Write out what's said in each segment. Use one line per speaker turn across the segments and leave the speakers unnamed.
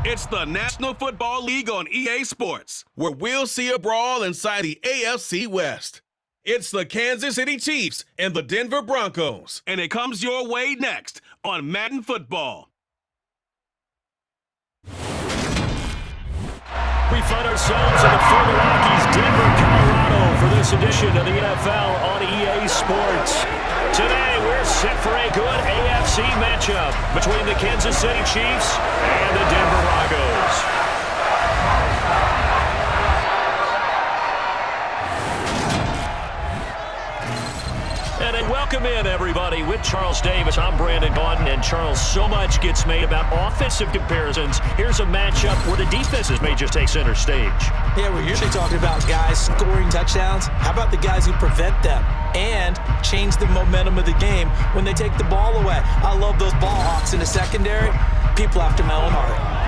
It's the National Football League on EA Sports, where we'll see a brawl inside the AFC West. It's the Kansas City Chiefs and the Denver Broncos, and it comes your way next on Madden Football.
We find ourselves in the Florida Rockies, Denver, Colorado, for this edition of the NFL on EA Sports. Today, we're set for a good AFC matchup between the Kansas City Chiefs and the Denver Broncos. And welcome in, everybody. With Charles Davis, I'm Brandon Gauntton. And Charles, so much gets made about offensive comparisons. Here's a matchup where the defenses may just take center stage.
Yeah, we're usually talking about guys scoring touchdowns. How about the guys who prevent them and change the momentum of the game when they take the ball away? I love those ball hawks in the secondary. People after my own heart.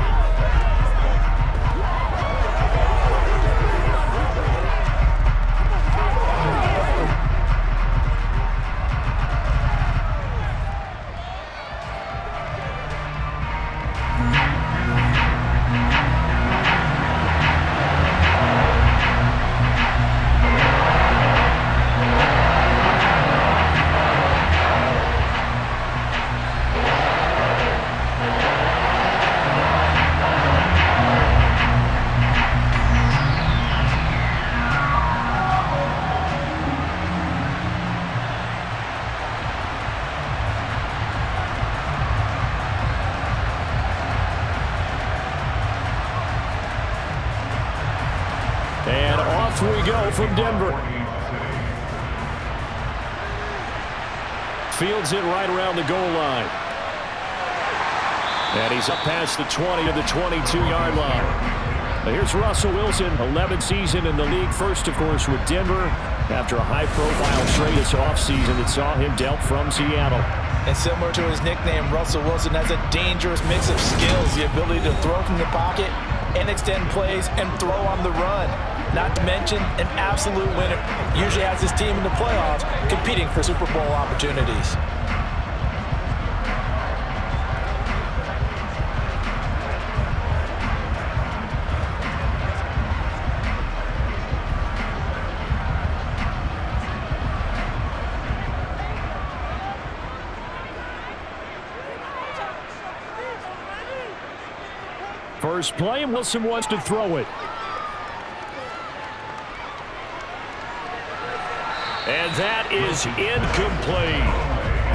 And off we go from Denver. Fields it right around the goal line. And he's up past the 20 to the 22-yard line. Now here's Russell Wilson, 11th season in the league. First, of course, with Denver after a high-profile trade this offseason that saw him dealt from Seattle.
And similar to his nickname, Russell Wilson has a dangerous mix of skills, the ability to throw from the pocket and extend plays and throw on the run. Not to mention an absolute winner. Usually has his team in the playoffs competing for Super Bowl opportunities.
First play, and Wilson wants to throw it. And that is incomplete.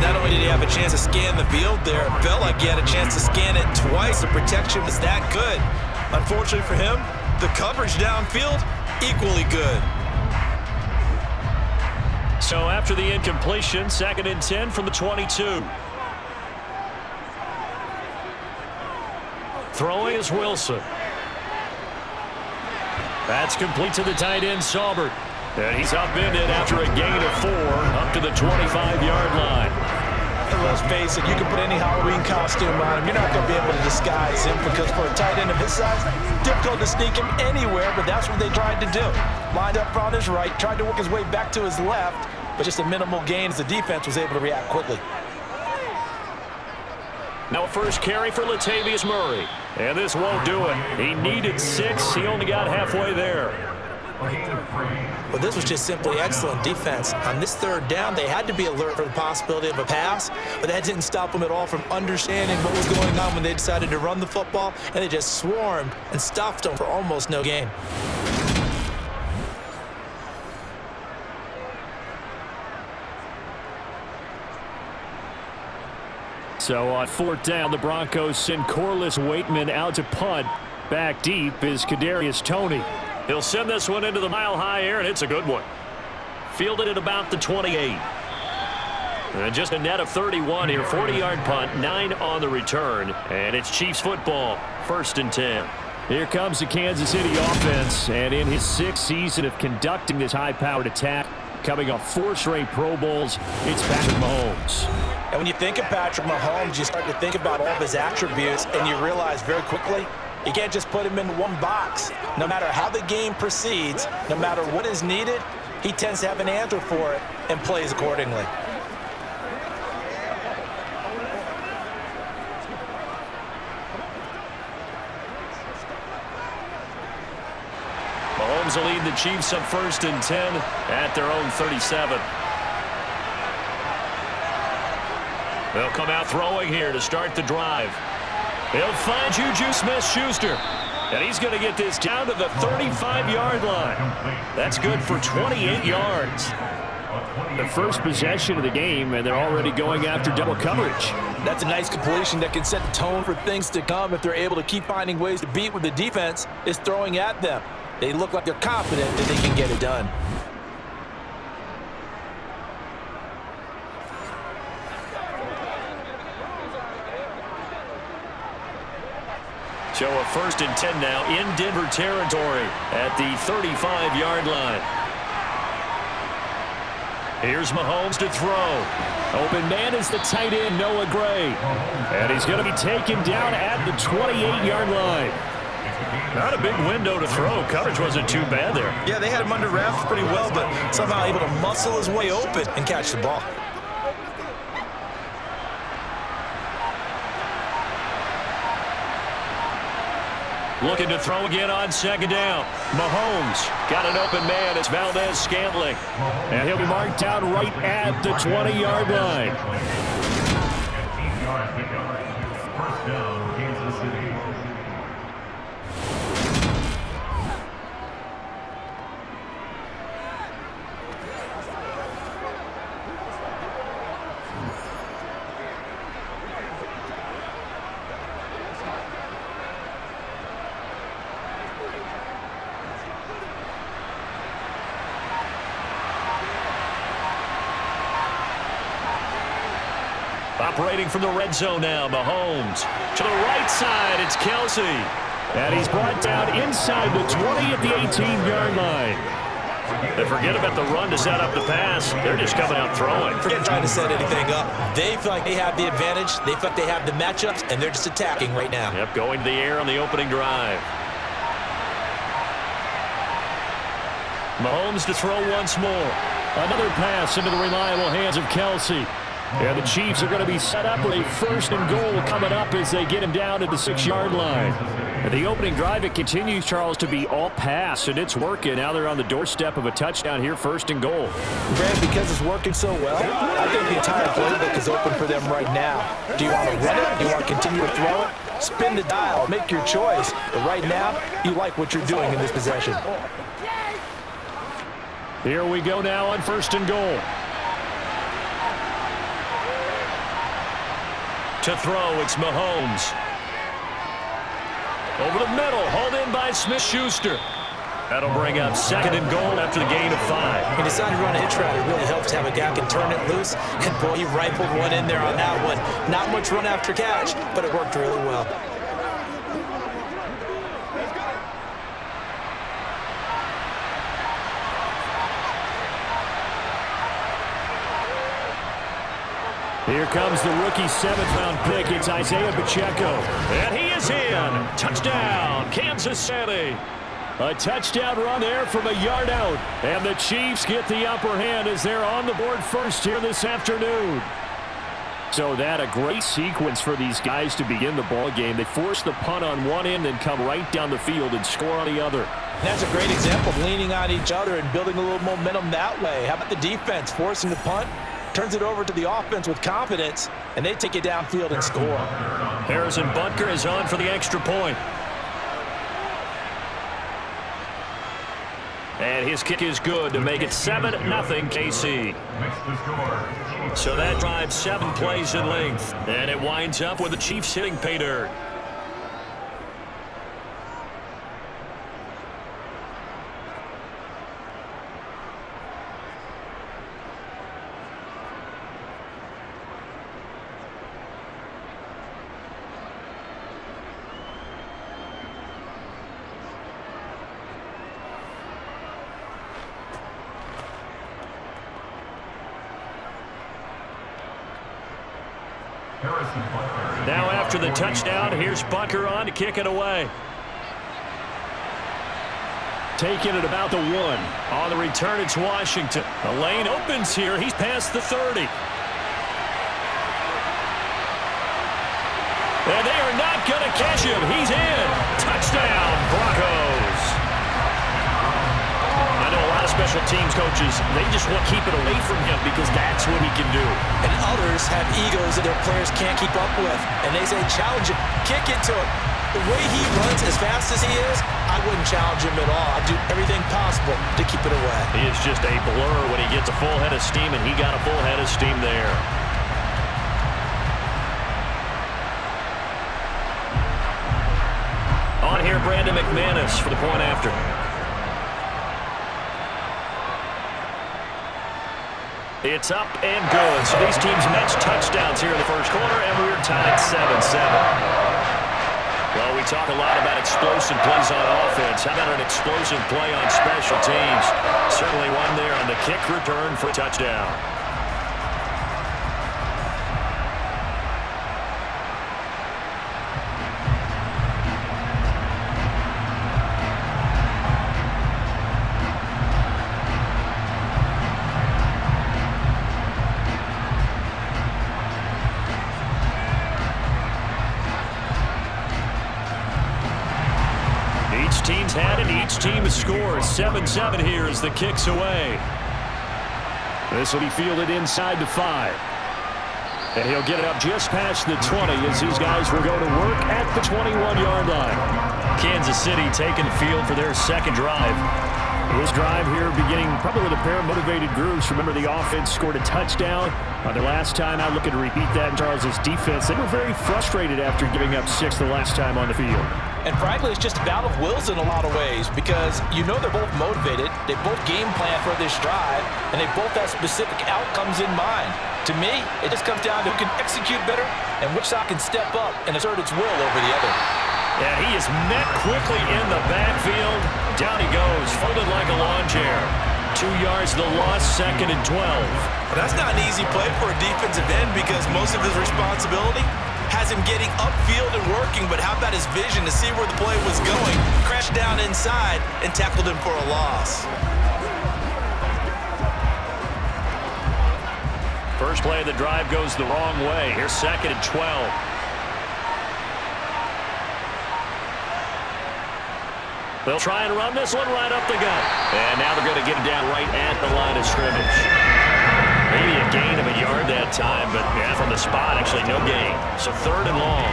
Not only did he have a chance to scan the field there, it felt like he had a chance to scan it twice. The protection was that good. Unfortunately for him, the coverage downfield, equally good.
So after the incompletion, 2nd and 10 from the 22. Throwing is Wilson. That's complete to the tight end, Saubert. And he's upended after a gain of 4 up to the 25-yard line.
And let's face it, you can put any Halloween costume on him. You're not going to be able to disguise him because for a tight end of his size, difficult to sneak him anywhere, but that's what they tried to do. Lined up on his right, tried to work his way back to his left, but just a minimal gain as the defense was able to react quickly.
Now first carry for Latavius Murray. And this won't do it. He needed 6. He only got halfway there.
Well, this was just simply excellent defense. On this 3rd down, they had to be alert for the possibility of a pass, but that didn't stop them at all from understanding what was going on when they decided to run the football, and they just swarmed and stuffed them for almost no gain.
So on 4th down, the Broncos send Corliss Waitman out to punt. Back deep is Kadarius Toney. He'll send this one into the mile-high air, and it's a good one. Fielded at about the 28. And just a net of 31 here. 40-yard punt, 9 on the return. And it's Chiefs football, 1st and 10. Here comes the Kansas City offense. And in his 6th season of conducting this high-powered attack, coming off 4 straight Pro Bowls, it's Patrick Mahomes.
And when you think of Patrick Mahomes, you start to think about all of his attributes, and you realize very quickly, you can't just put him in one box. No matter how the game proceeds, no matter what is needed, he tends to have an answer for it and plays accordingly.
Broncos will lead the Chiefs up 1st and 10 at their own 37. They'll come out throwing here to start the drive. He'll find Juju Smith-Schuster. And he's going to get this down to the 35-yard line. That's good for 28 yards. The first possession of the game, and they're already going after double coverage.
That's a nice completion that can set the tone for things to come if they're able to keep finding ways to beat what the defense is throwing at them. They look like they're confident that they can get it done.
So a 1st and 10 now in Denver territory at the 35-yard line. Here's Mahomes to throw. Open man is the tight end, Noah Gray. And he's going to be taken down at the 28-yard line. Not a big window to throw. Coverage wasn't too bad there.
Yeah, they had him under wraps pretty well, but somehow able to muscle his way open and catch the ball.
Looking to throw again on 2nd down. Mahomes got an open man. It's Valdez-Scantling. And he'll be marked down right at the 20-yard line.
15 yards pickup. 1st down, Kansas City.
Operating from the red zone now, Mahomes. To the right side, it's Kelsey. And he's brought down inside the 20 at the 18-yard line. They forget about the run to set up the pass. They're just coming out throwing.
Forget trying to set anything up. They feel like they have the advantage. They feel like they have the matchups, and they're just attacking right now.
Yep, going to the air on the opening drive. Mahomes to throw once more. Another pass into the reliable hands of Kelsey. And the Chiefs are going to be set up with a 1st and goal coming up as they get him down at the 6-yard line. And the opening drive, it continues, Charles, to be all pass, and it's working. Now they're on the doorstep of a touchdown here, 1st and goal.
Grant, because it's working so well, I think the entire playbook is open for them right now. Do you want to run it? Do you want to continue to throw it? Spin the dial. Make your choice. But right now, you like what you're doing in this possession.
Here we go now on 1st and goal. To throw, it's Mahomes. Over the middle, hauled in by Smith-Schuster. That'll bring up 2nd and goal after the gain of 5.
He decided to run a hitch route. It really helps to have a guy can turn it loose. And boy, he rifled one in there on that one. Not much run after catch, but it worked really well.
Here comes the rookie 7th-round pick. It's Isaiah Pacheco. And he is in. Touchdown, Kansas City. A touchdown run there from a yard out. And the Chiefs get the upper hand as they're on the board first here this afternoon. So that a great sequence for these guys to begin the ball game. They force the punt on one end and come right down the field and score on the other.
That's a great example of leaning on each other and building a little momentum that way. How about the defense forcing the punt? Turns it over to the offense with confidence, and they take it downfield and score.
Harrison Butker is on for the extra point. And his kick is good to make it 7-0 KC. So that drives 7 plays in length. And it winds up with the Chiefs hitting pay dirt. Now after the touchdown, here's Butker on to kick it away. Taking it about the 1. On the return, it's Washington. The lane opens here. He's past the 30. And they are not going to catch him. He's in. Touchdown, Broncos. special teams coaches, they just want to keep it away from him because that's what he can do.
And others have egos that their players can't keep up with. And they say, challenge him, kick into him. The way he runs as fast as he is, I wouldn't challenge him at all. I'd do everything possible to keep it away.
He is just a blur when he gets a full head of steam, and he got a full head of steam there. On here, Brandon McManus for the point after. It's up and good. So these teams match touchdowns here in the first quarter, and we're tied 7-7. Well, we talk a lot about explosive plays on offense. How about an explosive play on special teams? Certainly one there on the kick return for a touchdown. Each team's had it. Each team has scored. 7-7 here as the kick's away. This will be fielded inside the 5. And he'll get it up just past the 20 as these guys will go to work at the 21-yard line. Kansas City taking the field for their second drive. This drive here beginning probably with a pair of motivated groups. Remember, the offense scored a touchdown. The last time out, looking to repeat that in Charles' defense. They were very frustrated after giving up 6 the last time on the field.
And frankly, it's just a battle of wills in a lot of ways because you know they're both motivated, they both game plan for this drive, and they both have specific outcomes in mind. To me, it just comes down to who can execute better and which side can step up and assert its will over the other.
And he is met quickly in the backfield. Down he goes, folded like a lawn chair. 2 yards to the loss, 2nd and 12.
Well, that's not an easy play for a defensive end because most of his responsibility has him getting upfield and working, but how about his vision to see where the play was going, crashed down inside, and tackled him for a loss.
First play of the drive goes the wrong way. Here's 2nd and 12. They'll try and run this one right up the gut. And now they're going to get it down right at the line of scrimmage. Maybe a gain of a yard that time, but yeah, from the spot, actually no gain. So 3rd and long.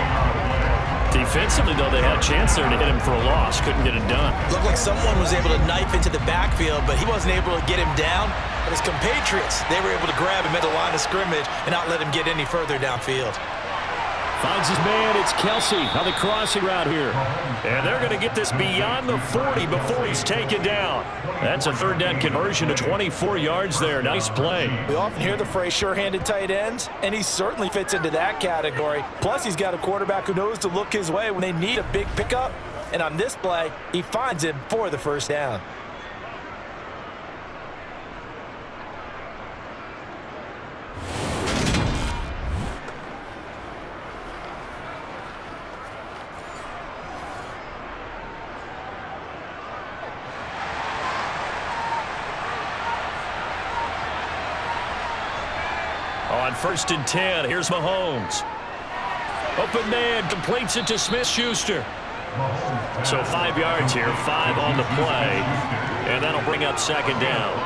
Defensively, though, they had a chance there to hit him for a loss. Couldn't get it done.
Looked like someone was able to knife into the backfield, but he wasn't able to get him down. But his compatriots, they were able to grab him at the line of scrimmage and not let him get any further downfield.
Finds his man. It's Kelsey on the crossing route here. And they're going to get this beyond the 40 before he's taken down. That's a 3rd down conversion of 24 yards there. Nice play.
We often hear the phrase sure-handed tight ends, and he certainly fits into that category. Plus, he's got a quarterback who knows to look his way when they need a big pickup. And on this play, he finds him for the 1st down.
On 1st and 10, here's Mahomes. Open man, completes it to Smith-Schuster. So 5 yards here, 5 on the play. And that'll bring up 2nd down.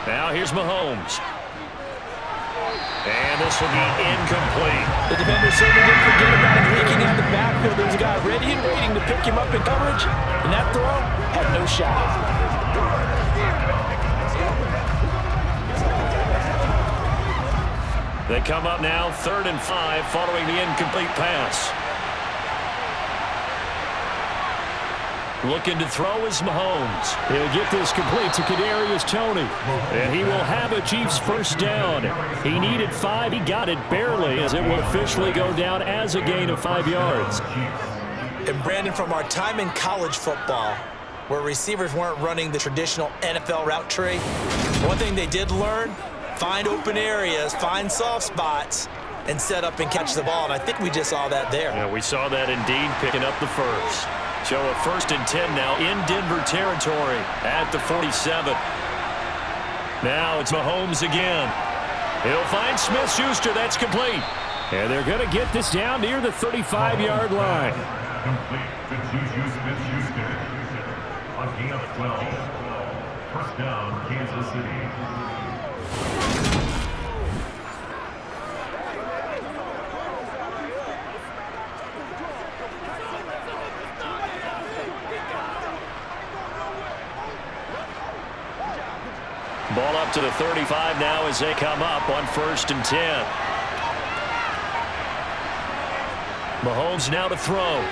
Now here's Mahomes. And this will be incomplete.
The defender certainly didn't forget about him leaking out the backfield. There was a guy ready and waiting to pick him up in coverage, and that throw had no shot.
They come up now, 3rd and 5, following the incomplete pass. Looking to throw is Mahomes. He'll get this complete to Kadarius Toney. And he will have a Chiefs 1st down. He needed 5. He got it barely as it will officially go down as a gain of 5 yards.
And Brandon, from our time in college football, where receivers weren't running the traditional NFL route tree, one thing they did learn, find open areas, find soft spots, and set up and catch the ball. And I think we just saw that there.
Yeah, we saw that indeed, picking up the 1st. So a 1st and 10 now in Denver territory at the 47. Now it's Mahomes again. He'll find Smith-Schuster. That's complete. And they're going to get this down near the 35-yard line.
Complete to Juju Smith-Schuster. On gain of 12. First down, Kansas City.
Ball up to the 35 now as they come up on 1st and 10. Mahomes now to throw.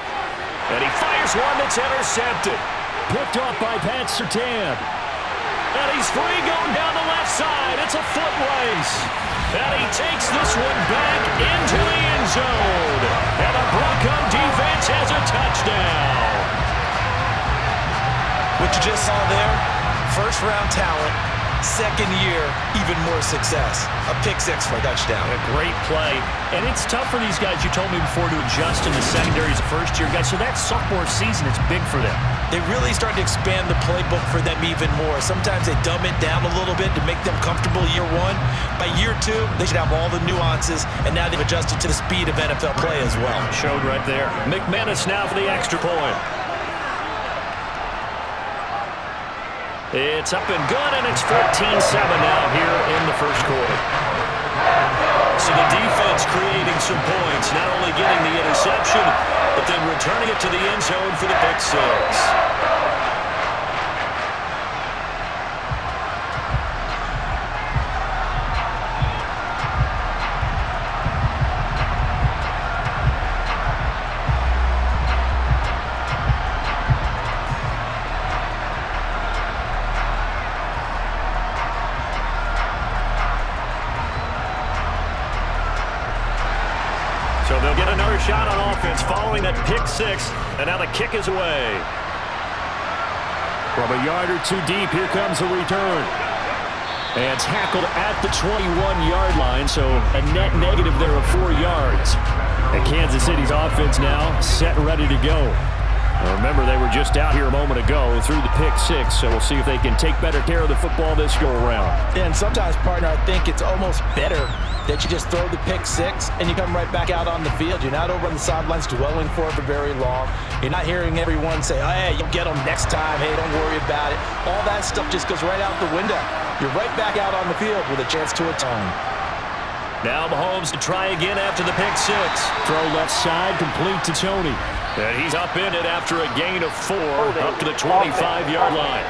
And he fires one that's intercepted. Picked off by Pat Surtain. And he's free going down the left side. It's a foot race. And he takes this one back into the end zone. And the Bronco defense has a touchdown.
What you just saw there, first-round talent. Second year, even more success. A pick-6 for a touchdown.
A great play. And it's tough for these guys, you told me before, to adjust in the secondary as a first-year guy. So that sophomore season, it's big for them.
They really started to expand the playbook for them even more. Sometimes they dumb it down a little bit to make them comfortable year one. By year two, they should have all the nuances, and now they've adjusted to the speed of NFL play as well.
Showed right there. McManus now for the extra point. It's up and good, and it's 14-7 now here in the first quarter. So the defense creating some points, not only getting the interception, but then returning it to the end zone for the pick-6. So they'll get another shot on offense following that pick-6, and now the kick is away. From a yard or two deep, here comes a return. And tackled at the 21-yard line, so a net negative there of 4 yards. And Kansas City's offense now set and ready to go. Now remember, they were just out here a moment ago through the pick-6, so we'll see if they can take better care of the football this go-around.
And sometimes, partner, I think it's almost better that you just throw the pick-6 and you come right back out on the field. You're not over on the sidelines dwelling for it for very long. You're not hearing everyone say, oh, hey, you'll get them next time. Hey, don't worry about it. All that stuff just goes right out the window. You're right back out on the field with a chance to atone.
Now Mahomes to try again after the pick-6. Throw left side, complete to Tony. And he's upended after a gain of 4 up to the 25-yard line.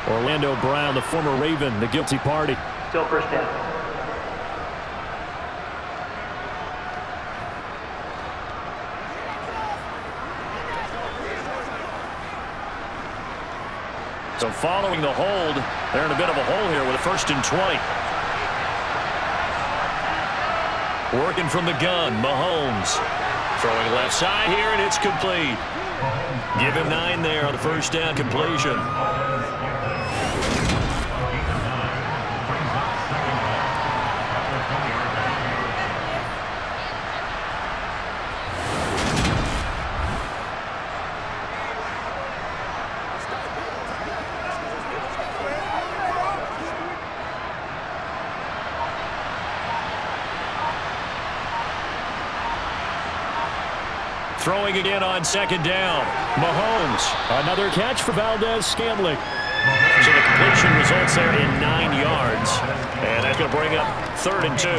Orlando Brown, the former Raven, the guilty party.
Still first down.
So following the hold, they're in a bit of a hole here with a 1st and 20. Working from the gun, Mahomes. Throwing left side here, and it's complete. Give him 9 there on the first down completion. Throwing again on 2nd down. Mahomes. Another catch for Valdez-Scantling. So the completion results there in 9 yards. And that's going to bring up 3rd and 2.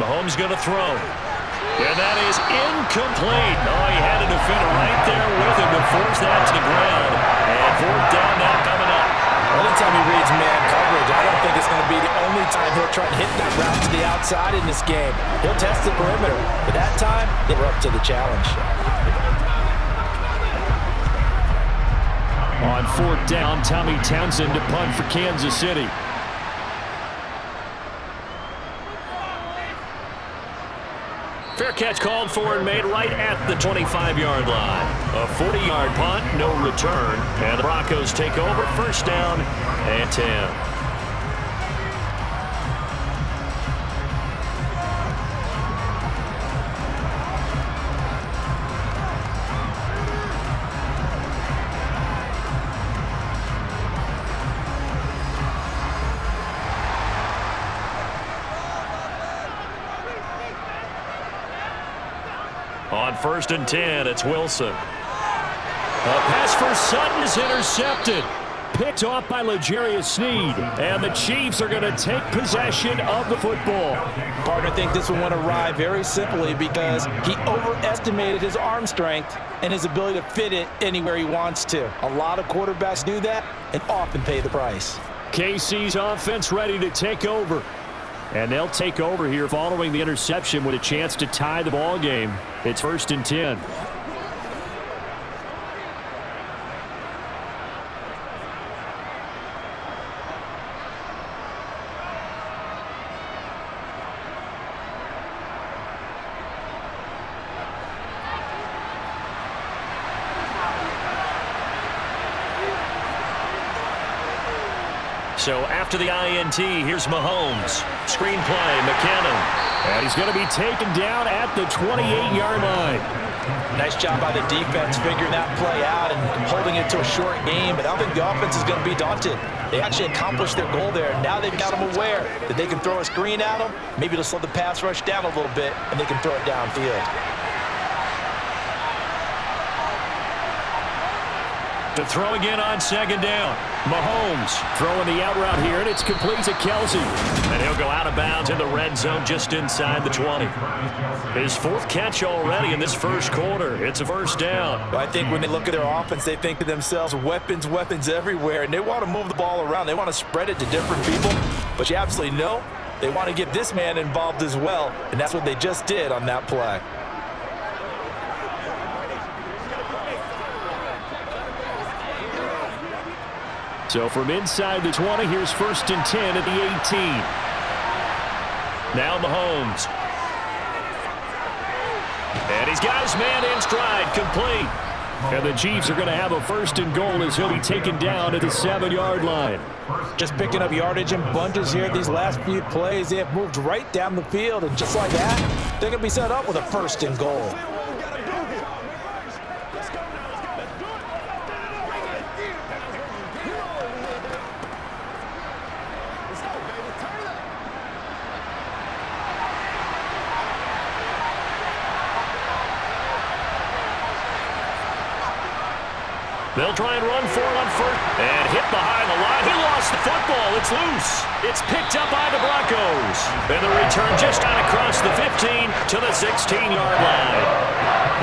Mahomes going to throw. And that is incomplete. Oh, he had a defender right there with him to force that to the ground. And 4th down now coming up.
Anytime he reads man coverage, I don't think it's going to be the only time he'll try to hit that route to the outside in this game. He'll test the perimeter. But that time, they were up to the challenge.
On 4th down, Tommy Townsend to punt for Kansas City. Fair catch called for and made right at the 25-yard line. A 40-yard punt, no return. And the Broncos take over, first down and 10. On first and 10, it's Wilson. A pass for Sutton is intercepted. Picked off by L'Jarius Sneed. And the Chiefs are going to take possession of the football.
Partner, think this one went awry very simply because he overestimated his arm strength and his ability to fit it anywhere he wants to. A lot of quarterbacks do that and often pay the price.
KC's offense ready to take over. And they'll take over here following the interception with a chance to tie the ball game. It's first and 10. So after the INT, here's Mahomes. Screen play, McKinnon. And he's going to be taken down at the 28-yard line.
Nice job by the defense figuring that play out and holding it to a short game. But I don't think the offense is going to be daunted. They actually accomplished their goal there. Now they've got them aware that they can throw a screen at them. Maybe they'll slow the pass rush down a little bit, and they can throw it downfield.
To throw again on second down. Mahomes throwing the out route here, and it's complete to Kelsey. And he'll go out of bounds in the red zone just inside the 20. His fourth catch already in this first quarter. It's a first down.
Well, I think when they look at their offense, they think to themselves, weapons, weapons everywhere, and they want to move the ball around. They want to spread it to different people. But you absolutely know they want to get this man involved as well, and that's what they just did on that play.
So from inside the 20, here's first and 10 at the 18. Now Mahomes. And he's got his man in stride, complete. And the Chiefs are going to have a first and goal as he'll be taken down at the 7-yard line.
Just picking up yardage in bunches here these last few plays. They have moved right down the field, and just like that, they're going to be set up with a first and goal.
They'll try and run for it on first. And hit behind the line. He lost the football. It's loose. It's picked up by the Broncos. And the return just out across the 15 to the 16-yard line.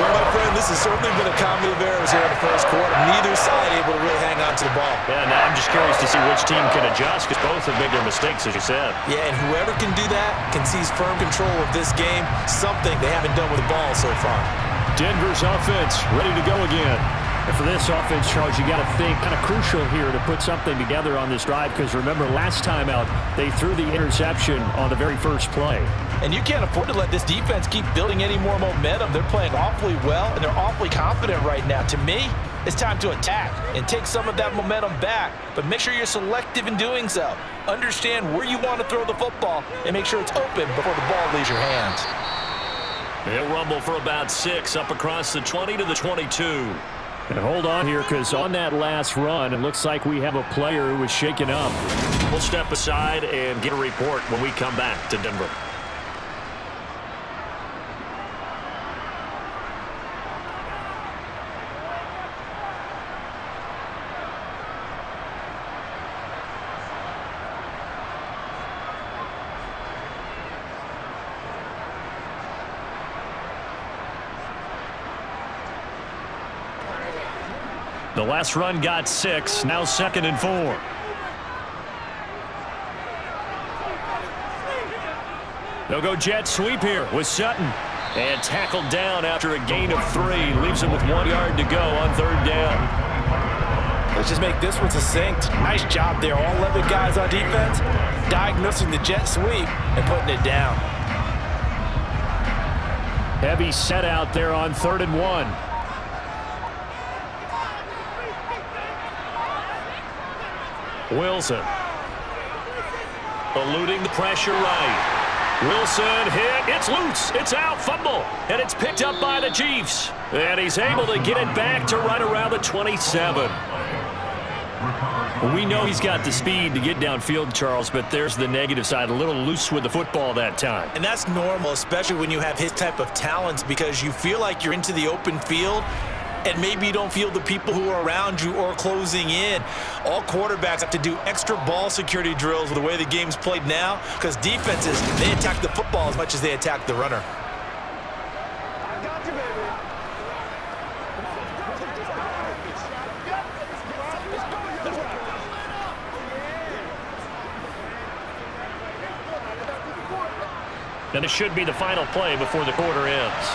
Well, my friend, this has certainly been a comedy of errors here in the first quarter. Neither side able to really hang on to the ball.
Yeah, now I'm just curious to see which team can adjust because both have made their mistakes, as you said.
Yeah, and whoever can do that can seize firm control of this game, something they haven't done with the ball so far.
Denver's offense ready to go again. And for this offense, Charles, you got to think kind of crucial here to put something together on this drive because remember last time out they threw the interception on the very first play.
And you can't afford to let this defense keep building any more momentum. They're playing awfully well and they're awfully confident right now. To me, it's time to attack and take some of that momentum back, but make sure you're selective in doing so. Understand where you want to throw the football and make sure it's open before the ball leaves your hands.
They'll rumble for about 6 up across the 20 to the 22. And hold on here because on that last run, it looks like we have a player who was shaken up. We'll step aside and get a report when we come back to Denver. The last run got 6, now 2nd and 4. They'll go jet sweep here with Sutton. And tackled down after a gain of 3. Leaves him with 1 yard to go on 3rd down.
Let's just make this one succinct. Nice job there. All 11 guys on defense diagnosing the jet sweep and putting it down.
Heavy set out there on 3rd and 1. Wilson. Eluding the pressure right. Wilson hit. It's loose. It's out. Fumble. And it's picked up by the Chiefs. And he's able to get it back to right around the 27. We know he's got the speed to get downfield, Charles, but there's the negative side. A little loose with the football that time.
And that's normal, especially when you have his type of talents, because you feel like you're into the open field and maybe you don't feel the people who are around you or closing in. All quarterbacks have to do extra ball security drills with the way the game's played now, because defenses, they attack the football as much as they attack the runner.
And it should be the final play before the quarter ends.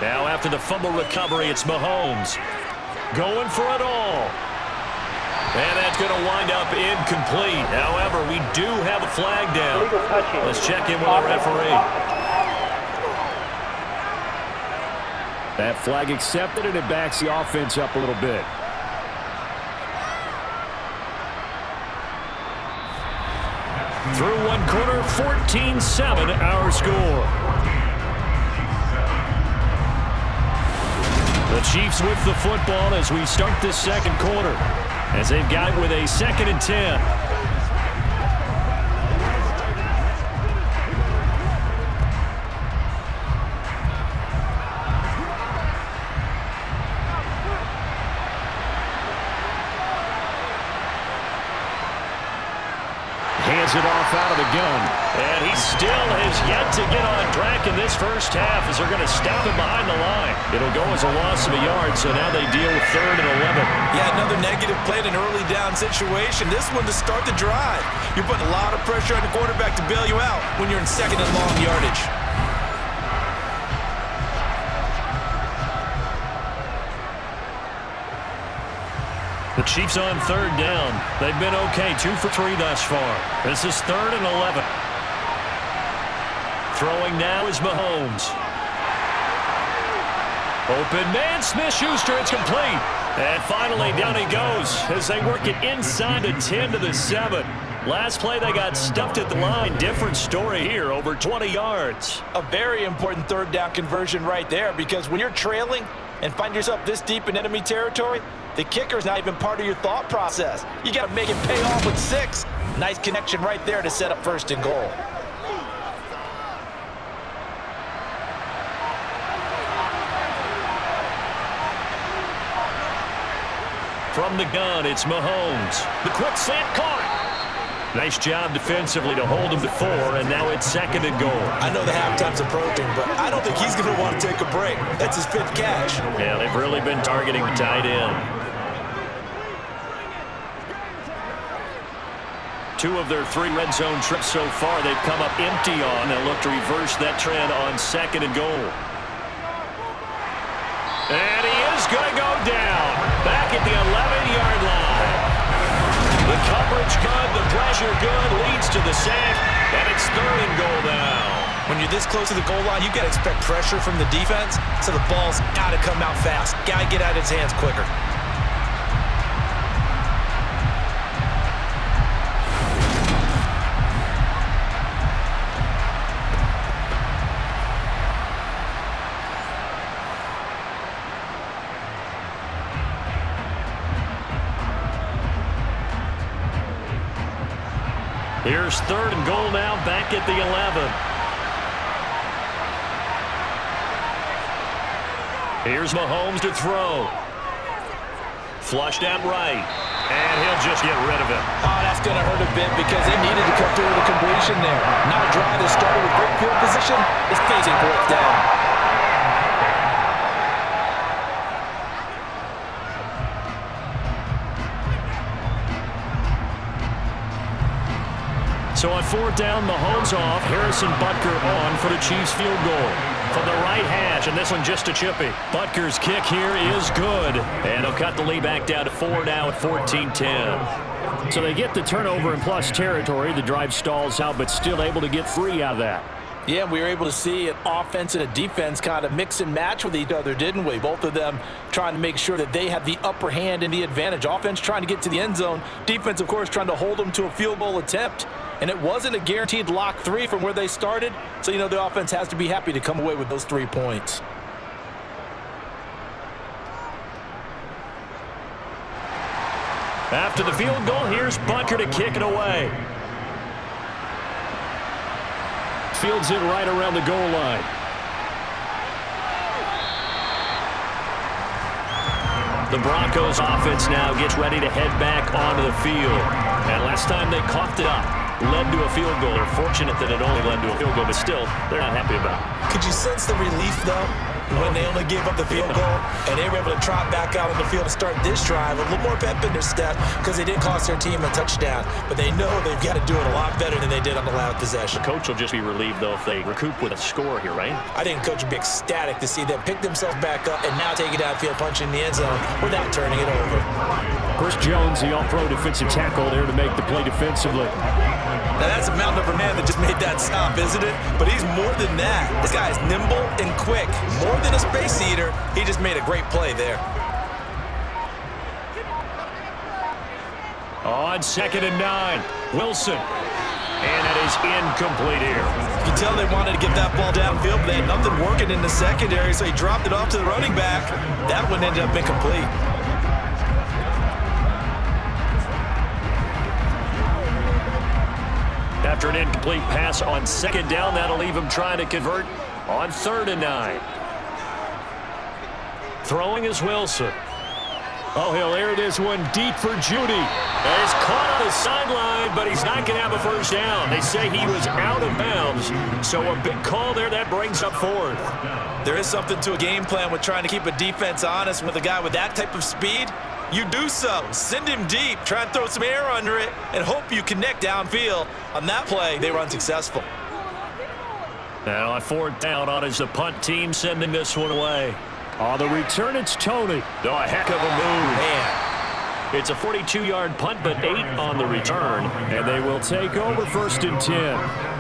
Now after the fumble recovery, it's Mahomes going for it all. And that's going to wind up incomplete. However, we do have a flag down. Let's check in with the referee. That flag accepted, and it backs the offense up a little bit. Through one quarter, 14-7, our score. The Chiefs with the football as we start this second quarter, as they've got it with a 2nd and 10. Hands it off out of the gun. And he still has yet to get on track in this first half as they're going to stop him behind the line. It'll go as a loss of a yard, so now they deal with 3rd and 11.
Yeah, another negative play in an early down situation. This one to start the drive. You're putting a lot of pressure on the quarterback to bail you out when you're in 2nd and long yardage.
The Chiefs on 3rd down. They've been okay, 2 for 3 thus far. This is 3rd and 11. Throwing now is Mahomes. Open man, Smith-Schuster, it's complete. And finally down he goes as they work it inside the 10 to the 7. Last play they got stuffed at the line. Different story here, over 20 yards.
A very important 3rd down conversion right there, because when you're trailing and find yourself this deep in enemy territory, the kicker's not even part of your thought process. You got to make it pay off with 6. Nice connection right there to set up 1st and goal.
From the gun, it's Mahomes. The quick slant caught. Nice job defensively to hold him to 4, and now it's 2nd and goal.
I know the halftime's approaching, but I don't think he's going to want to take a break. That's his 5th catch.
Yeah, they've really been targeting the tight end. 2 of their 3 red zone trips so far, they've come up empty on and look to reverse that trend on 2nd and goal. And he is going to go down back at the 11-yard line. The coverage good, the pressure good, leads to the sack, and it's 3rd and goal now.
When you're this close to the goal line, you got to expect pressure from the defense, so the ball's got to come out fast. Got to get out of his hands quicker.
Here's 3rd and goal now, back at the 11. Here's Mahomes to throw. Flushed out right. And he'll just get rid of it.
Oh, that's going to hurt a bit because they needed to come through with a completion there. Now a drive that started with great field position is facing 4th down.
So on 4th down, Mahomes off. Harrison Butker on for the Chiefs field goal. From the right hash, and this one just a chippy. Butker's kick here is good. And they'll cut the lead back down to 4 now at 14-10. So they get the turnover in plus territory. The drive stalls out, but still able to get 3 out of that.
Yeah, we were able to see an offense and a defense kind of mix and match with each other, didn't we? Both of them trying to make sure that they had the upper hand and the advantage. Offense trying to get to the end zone. Defense, of course, trying to hold them to a field goal attempt. And it wasn't a guaranteed lock 3 from where they started. So, you know, the offense has to be happy to come away with those 3 points.
After the field goal, here's Bunker to kick it away. Fields it right around the goal line. The Broncos offense now gets ready to head back onto the field. And last time they coughed it up, led to a field goal. They're fortunate that it only led to a field goal, but still, they're not happy about it.
Could you sense the relief, though, when they only gave up the field goal and they were able to trot back out on the field to start this drive? A little more pep in their step because they didn't cost their team a touchdown, but they know they've got to do it a lot better than they did on the last possession.
The coach will just be relieved, though, if they recoup with a score here, right?
I think coach would be ecstatic to see them pick themselves back up and now take it downfield, punch in the end zone without turning it over.
Chris Jones, the all-pro defensive tackle there to make the play defensively.
Now that's a mountain of a man that just made that stop, isn't it? But he's more than that. This guy is nimble and quick. More than a space eater, he just made a great play there.
On 2nd and 9, Wilson. And it is incomplete here.
You can tell they wanted to get that ball downfield, but they had nothing working in the secondary, so he dropped it off to the running back. That one ended up incomplete.
After an incomplete pass on 2nd down, that'll leave him trying to convert on 3rd and 9. Throwing is Wilson. Oh, he'll air this one deep for Judy. And he's caught on the sideline, but he's not going to have a first down. They say he was out of bounds, so a big call there that brings up 4th.
There is something to a game plan with trying to keep a defense honest with a guy with that type of speed. You do so. Send him deep. Try and throw some air under it and hope you connect downfield. On that play, they were unsuccessful.
Now on 4th down, on is the punt team sending this one away. On the return, it's Tony. Oh, a heck of a move.
Man.
It's a 42-yard punt, but 8 on the return. And they will take over 1st and 10.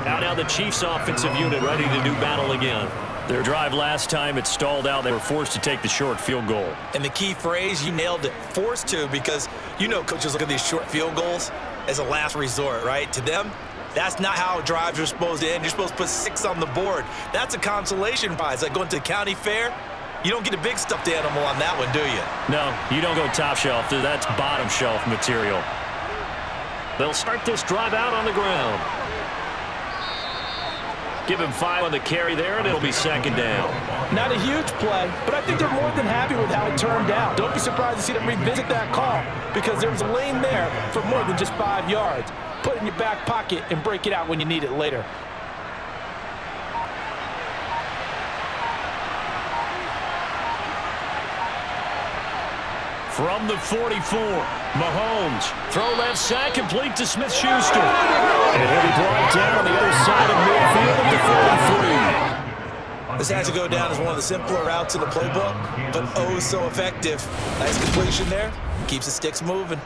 Now the Chiefs offensive unit ready to do battle again. Their drive last time, it stalled out. They were forced to take the short field goal.
And the key phrase, you nailed it, forced to, because you know coaches look at these short field goals as a last resort, right? To them, that's not how drives are supposed to end. You're supposed to put 6 on the board. That's a consolation prize. Like going to the county fair, you don't get a big stuffed animal on that one, do you?
No, you don't go top shelf. That's bottom shelf material. They'll start this drive out on the ground. Give him 5 on the carry there, and it'll be 2nd down.
Not a huge play, but I think they're more than happy with how it turned out. Don't be surprised to see them revisit that call because there was a lane there for more than just 5 yards. Put it in your back pocket and break it out when you need it later.
From the 44, Mahomes. Throw left side, complete to Smith-Schuster. And he'll be brought down on the other side of midfield at the 43.
This has to go down as one of the simpler routes in the playbook, but oh so effective. Nice completion there. Keeps the sticks moving.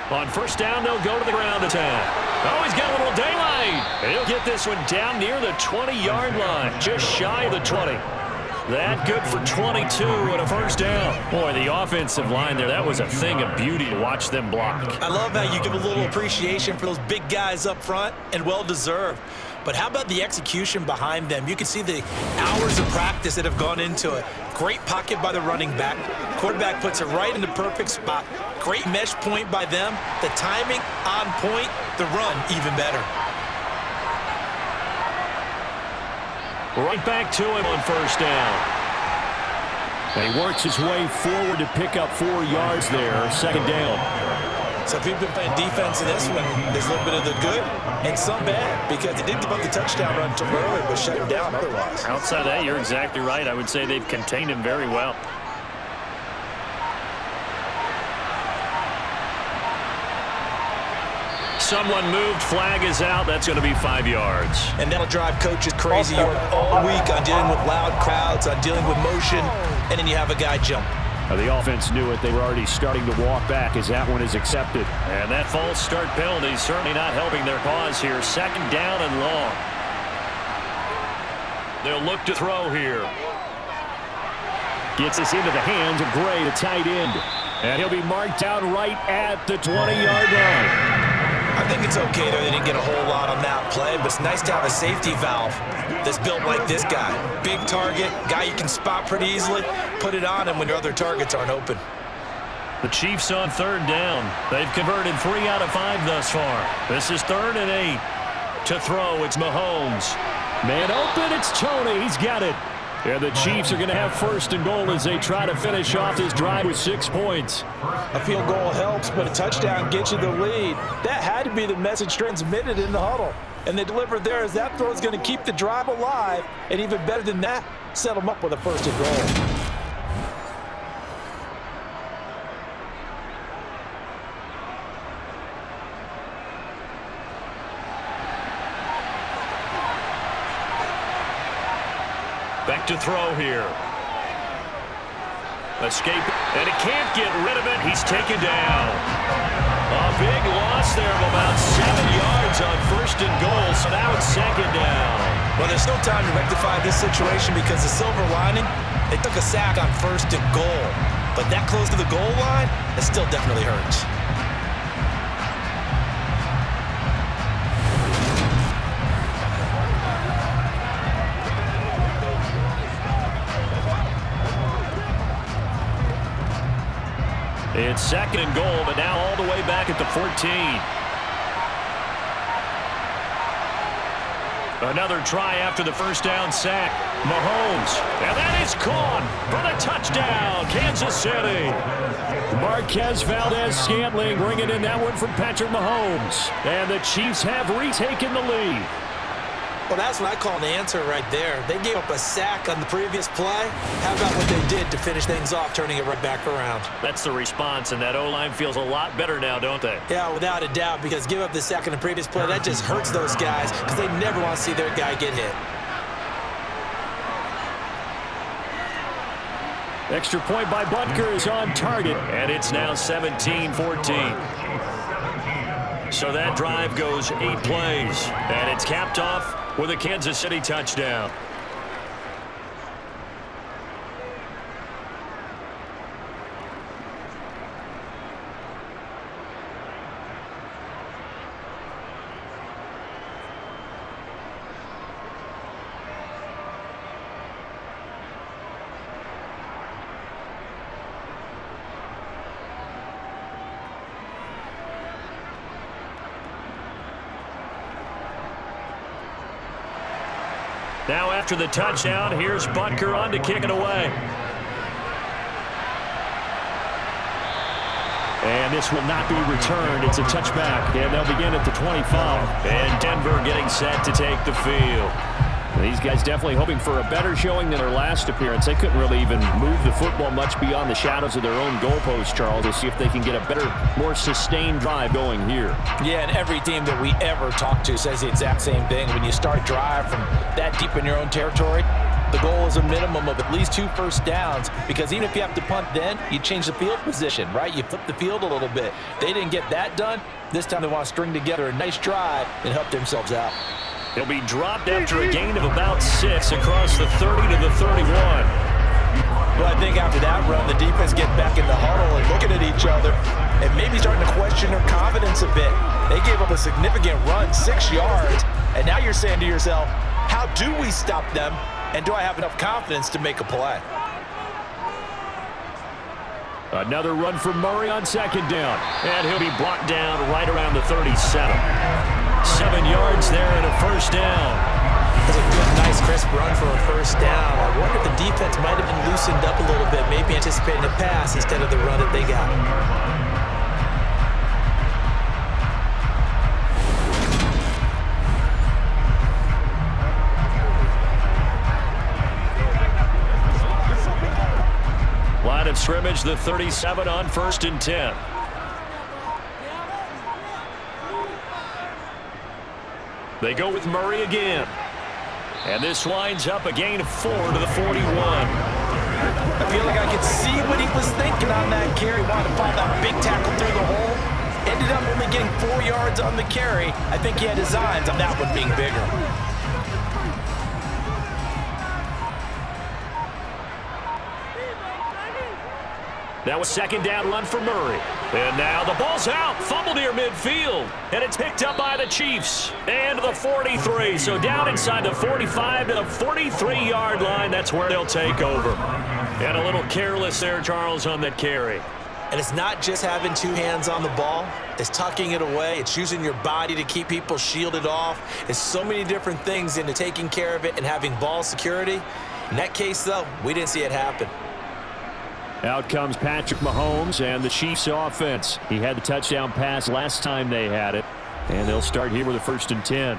On 1st down, they'll go to the ground attack. Oh, he's got a little daylight. He'll get this one down near the 20-yard line, just shy of the 20. That good for 22 and a 1st down. Boy, the offensive line there, that was a thing of beauty to watch them block.
I love how you give a little appreciation for those big guys up front, and well-deserved. But how about the execution behind them? You can see the hours of practice that have gone into it. Great pocket by the running back. Quarterback puts it right in the perfect spot. Great mesh point by them. The timing on point. The run even better.
Right back to him on 1st down. And he works his way forward to pick up 4 yards there. 2nd down.
So if you've been playing defense in this one, there's a little bit of the good and some bad because they didn't give up the touchdown run too early, but shut him down otherwise.
Outside of that, you're exactly right. I would say they've contained him very well. someone moved. Flag is out. That's going to be 5 yards.
And that'll drive coaches crazy. You work all week on dealing with loud crowds, on dealing with motion, and then you have a guy jump.
The offense knew it. They were already starting to walk back as that one is accepted. And that false start penalty certainly not helping their cause here. 2nd down and long. They'll look to throw here. Gets us into the hands of Gray, the tight end. And he'll be marked down right at the 20-yard line.
I think it's okay that they didn't get a whole lot on that play, but it's nice to have a safety valve that's built like this guy. Big target, guy you can spot pretty easily, put it on him when your other targets aren't open.
The Chiefs on 3rd down. They've converted 3 out of 5 thus far. This is 3rd and 8. To throw, it's Mahomes. Man open, it's Tony. He's got it. And the Chiefs are going to have 1st and goal as they try to finish off this drive with 6 points.
A field goal helps, but a touchdown gets you the lead. That had to be the message transmitted in the huddle. And they delivered there as that throw is going to keep the drive alive. And even better than that, set them up with a 1st and goal.
Back to throw here. Escape, and he can't get rid of it. He's taken down. A big loss there of about 7 yards on 1st and goal, so now it's 2nd down.
Well, there's no time to rectify this situation because the silver lining, they took a sack on 1st and goal. But that close to the goal line, it still definitely hurts.
It's 2nd and goal, but now all the way back at the 14. Another try after the 1st down sack. Mahomes, and that is caught for the touchdown, Kansas City. Marquez Valdez-Scantling bringing in that one from Patrick Mahomes. And the Chiefs have retaken the lead.
Well, that's what I call an answer right there. They gave up a sack on the previous play. How about what they did to finish things off, turning it right back around?
That's the response, and that O-line feels a lot better now, don't they?
Yeah, without a doubt, because give up the sack on the previous play, that just hurts those guys because they never want to see their guy get hit.
Extra point by Butker is on target, and it's now 17-14. So that drive goes 8 plays, and it's capped off with a Kansas City touchdown. Now after the touchdown, here's Butker on to kick it away. And this will not be returned. It's a touchback, and they'll begin at the 25. And Denver getting set to take the field. These guys definitely hoping for a better showing than their last appearance. They couldn't really even move the football much beyond the shadows of their own goalpost, Charles, to see if they can get a better, more sustained drive going here.
Yeah, and every team that we ever talk to says the exact same thing. When you start a drive from that deep in your own territory, the goal is a minimum of at least 2 first downs, because even if you have to punt then, you change the field position, right? You flip the field a little bit. They didn't get that done. This time they want to string together a nice drive and help themselves out.
They'll be dropped after a gain of about 6 across the 30 to the 31.
Well, I think after that run, the defense get back in the huddle and looking at each other and maybe starting to question their confidence a bit. They gave up a significant run, 6 yards, and now you're saying to yourself, how do we stop them, and do I have enough confidence to make a play?
Another run from Murray on 2nd down, and he'll be brought down right around the 37. 7 yards there and a first down.
That's a good, nice, crisp run for a first down. I wonder if the defense might have been loosened up a little bit, maybe anticipating a pass instead of the run that they got.
Line of scrimmage, the 37 on 1st and 10. They go with Murray again. And this winds up a gain of 4 to the 41.
I feel like I could see what he was thinking on that carry. Wanted to find that big tackle through the hole. Ended up only getting 4 yards on the carry. I think he had his eyes on that one being bigger.
That was second down run for Murray. And now the ball's out. Fumble near midfield. And it's picked up by the Chiefs. And the 43. So down inside the 45 to the 43-yard line. That's where they'll take over. And a little careless there, Charles, on that carry.
And it's not just having two hands on the ball. It's tucking it away. It's using your body to keep people shielded off. It's so many different things into taking care of it and having ball security. In that case, though, we didn't see it happen.
Out comes Patrick Mahomes and the Chiefs offense. He had the touchdown pass last time they had it. And they'll start here with a 1st and 10.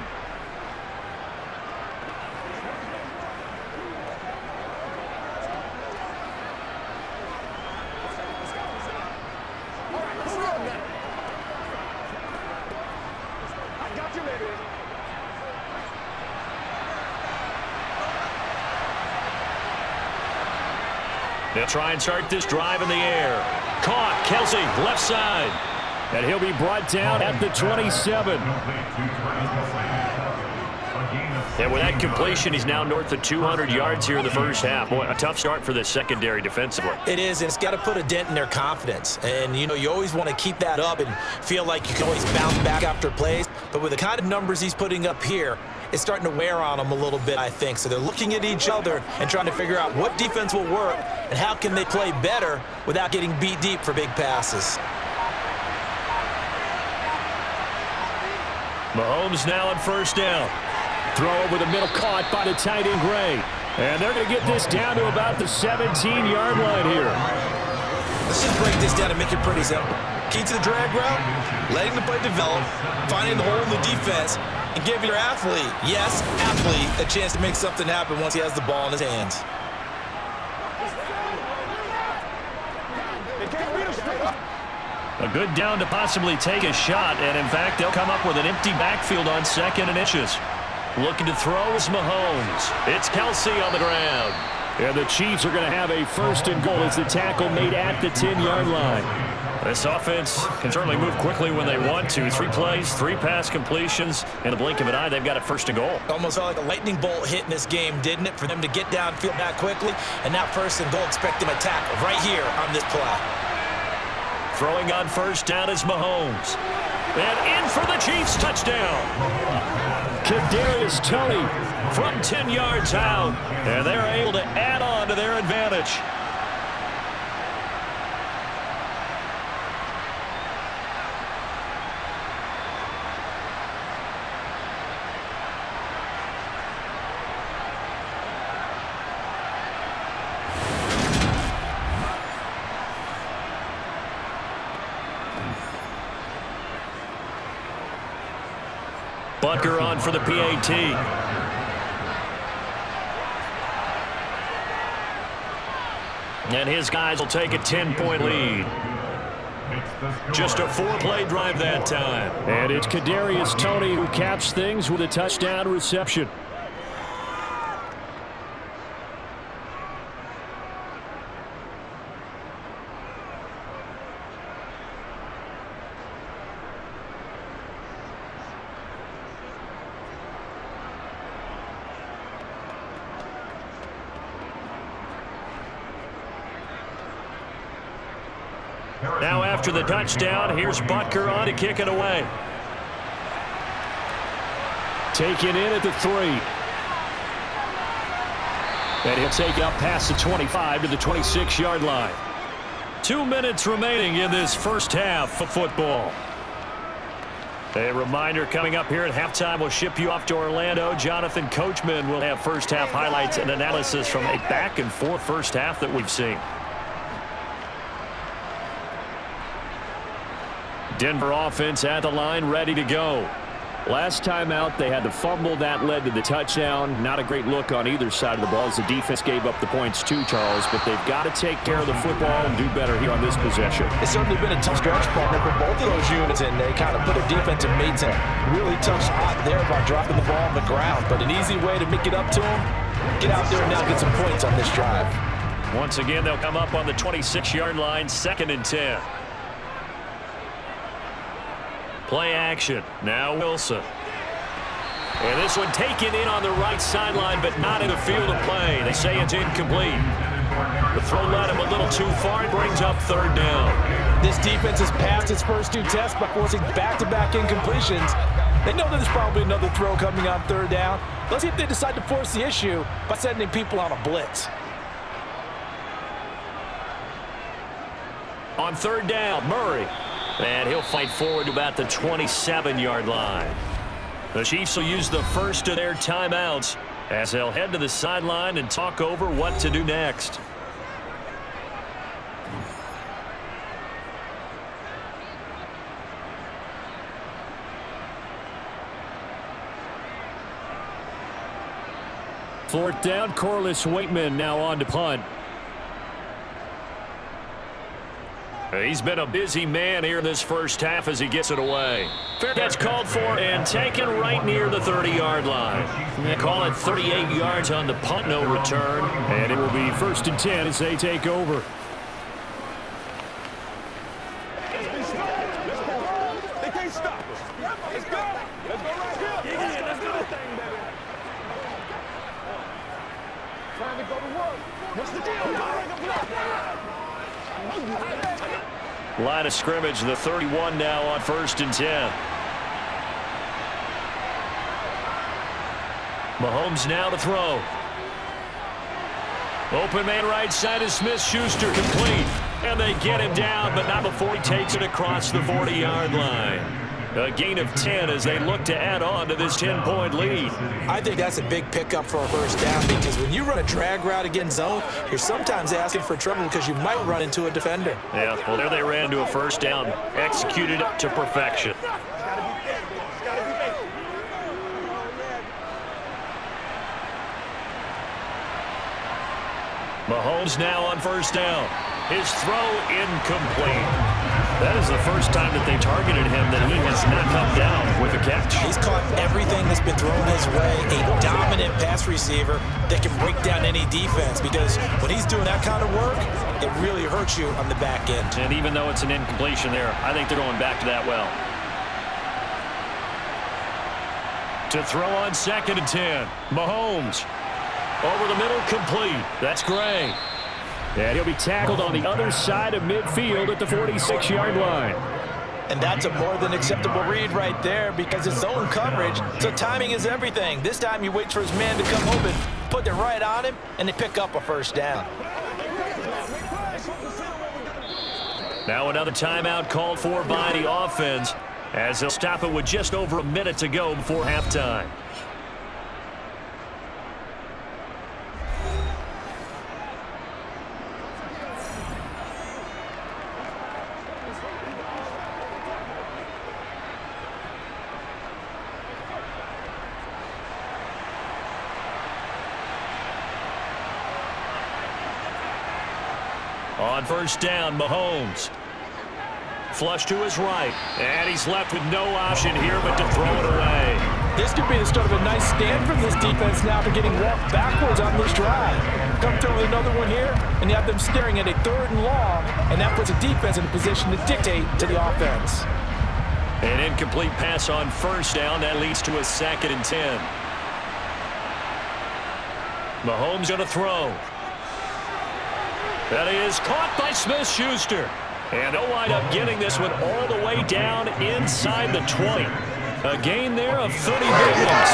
They'll try and start this drive in the air. Caught. Kelsey, left side. And he'll be brought down at the 27. And with that completion, he's now north of 200 yards here in the first half. Boy, a tough start for the secondary defensively.
It is, and it's got to put a dent in their confidence. And, you know, you always want to keep that up and feel like you can always bounce back after plays. But with the kind of numbers he's putting up here, it's starting to wear on them a little bit, I think. So they're looking at each other and trying to figure out what defense will work and how can they play better without getting beat deep for big passes.
Mahomes now on first down. Throw over the middle, caught by the tight end Gray. And they're going to get this down to about the 17-yard line here.
Let's just break this down and make it pretty simple. Key to the drag route, letting the play develop, finding the hole in the defense, and giving your athlete, yes, athlete, a chance to make something happen once he has the ball in his hands.
A good down to possibly take a shot, and in fact, they'll come up with an empty backfield on 2nd and inches. Looking to throw is Mahomes. It's Kelsey on the ground. And the Chiefs are going to have a 1st and goal as the tackle made at the 10-yard line. This offense can certainly move quickly when they want to. 3 plays, 3 pass completions. In the blink of an eye, they've got a 1st and goal.
Almost felt like a lightning bolt hit in this game, didn't it? For them to get downfield that quickly. And now 1st and goal, expect them to tackle right here on this play.
Throwing on first down is Mahomes. And in for the Chiefs touchdown. Kadarius Toney from 10 yards out. And they're able to add on to their advantage. Butker on for the PAT. And his guys will take a 10-point lead. Just a 4-play drive that time. And it's Kadarius Toney who caps things with a touchdown reception. Now after the touchdown, here's Butker on to kick it away. Taken in at the 3. And he'll take up past the 25 to the 26-yard line. 2 minutes remaining in this first half of football. A reminder coming up here at halftime, we'll ship you off to Orlando. Jonathan Coachman will have first half highlights and analysis from a back-and-forth first half that we've seen. Denver offense at the line, ready to go. Last time out, they had the fumble that led to the touchdown. Not a great look on either side of the ball as the defense gave up the points too, Charles. But they've got to take care of the football and do better here on this possession.
It's certainly been a tough stretch, partner, for both of those units, and they kind of put their defensive mates in a really tough spot there by dropping the ball on the ground. But an easy way to make it up to them, get out there and now get some points on this drive.
Once again, they'll come up on the 26-yard line, 2nd and 10. Play action. Now Wilson. And this one taken in on the right sideline, but not in the field of play. They say it's incomplete. The throw led him a little too far. It brings up 3rd down.
This defense has passed its first 2 tests by forcing back-to-back incompletions. They know that there's probably another throw coming on 3rd down. Let's see if they decide to force the issue by sending people on a blitz.
On 3rd down, Murray. And he'll fight forward to about the 27-yard line. The Chiefs will use the first of their timeouts as they'll head to the sideline and talk over what to do next. Fourth down, Corliss Waitman now on to punt. He's been a busy man here this first half as he gets it away. Fair catch called for and taken right near the 30-yard line. They call it 38 yards on the punt, no return. And it will be 1st and 10 as they take over.
They can't stop us. Let's go. Let's go right here. Yeah, let's do this thing, baby. Trying to go to work. What's the deal?
Line of scrimmage, the 31 now on 1st and 10. Mahomes now to throw. Open man right side is Smith-Schuster, complete. And they get him down, but not before he takes it across the 40-yard line. A gain of 10 as they look to add on to this 10-point lead.
I think that's a big pickup for a first down because when you run a drag route against zone, you're sometimes asking for trouble because you might run into a defender.
Yeah, well, there they ran to a first down, executed it to perfection. Mahomes now on 1st down. His throw incomplete. That is the first time that they targeted him that he has not come down with a catch.
He's caught everything that's been thrown his way. A dominant pass receiver that can break down any defense because when he's doing that kind of work, it really hurts you on the back end.
And even though it's an incompletion there, I think they're going back to that well. To throw on 2nd and 10. Mahomes. Over the middle, complete. That's Gray. And he'll be tackled on the other side of midfield at the 46-yard line.
And that's a more than acceptable read right there because it's zone coverage, so timing is everything. This time he waits for his man to come open, put it right on him, and they pick up a first down.
Now another timeout called for by the offense as they'll stop it with just over a minute to go before halftime. On 1st down, Mahomes. Flush to his right. And he's left with no option here but to throw it away.
This could be the start of a nice stand from this defense now for getting walked backwards on this drive. Come through with another one here, and you have them staring at a 3rd and long, and that puts a defense in a position to dictate to the offense.
An incomplete pass on 1st down. That leads to a 2nd and 10. Mahomes going to throw. That is caught by Smith-Schuster. And they'll wind up getting this one all the way down inside the 20. A gain there of 30 yards.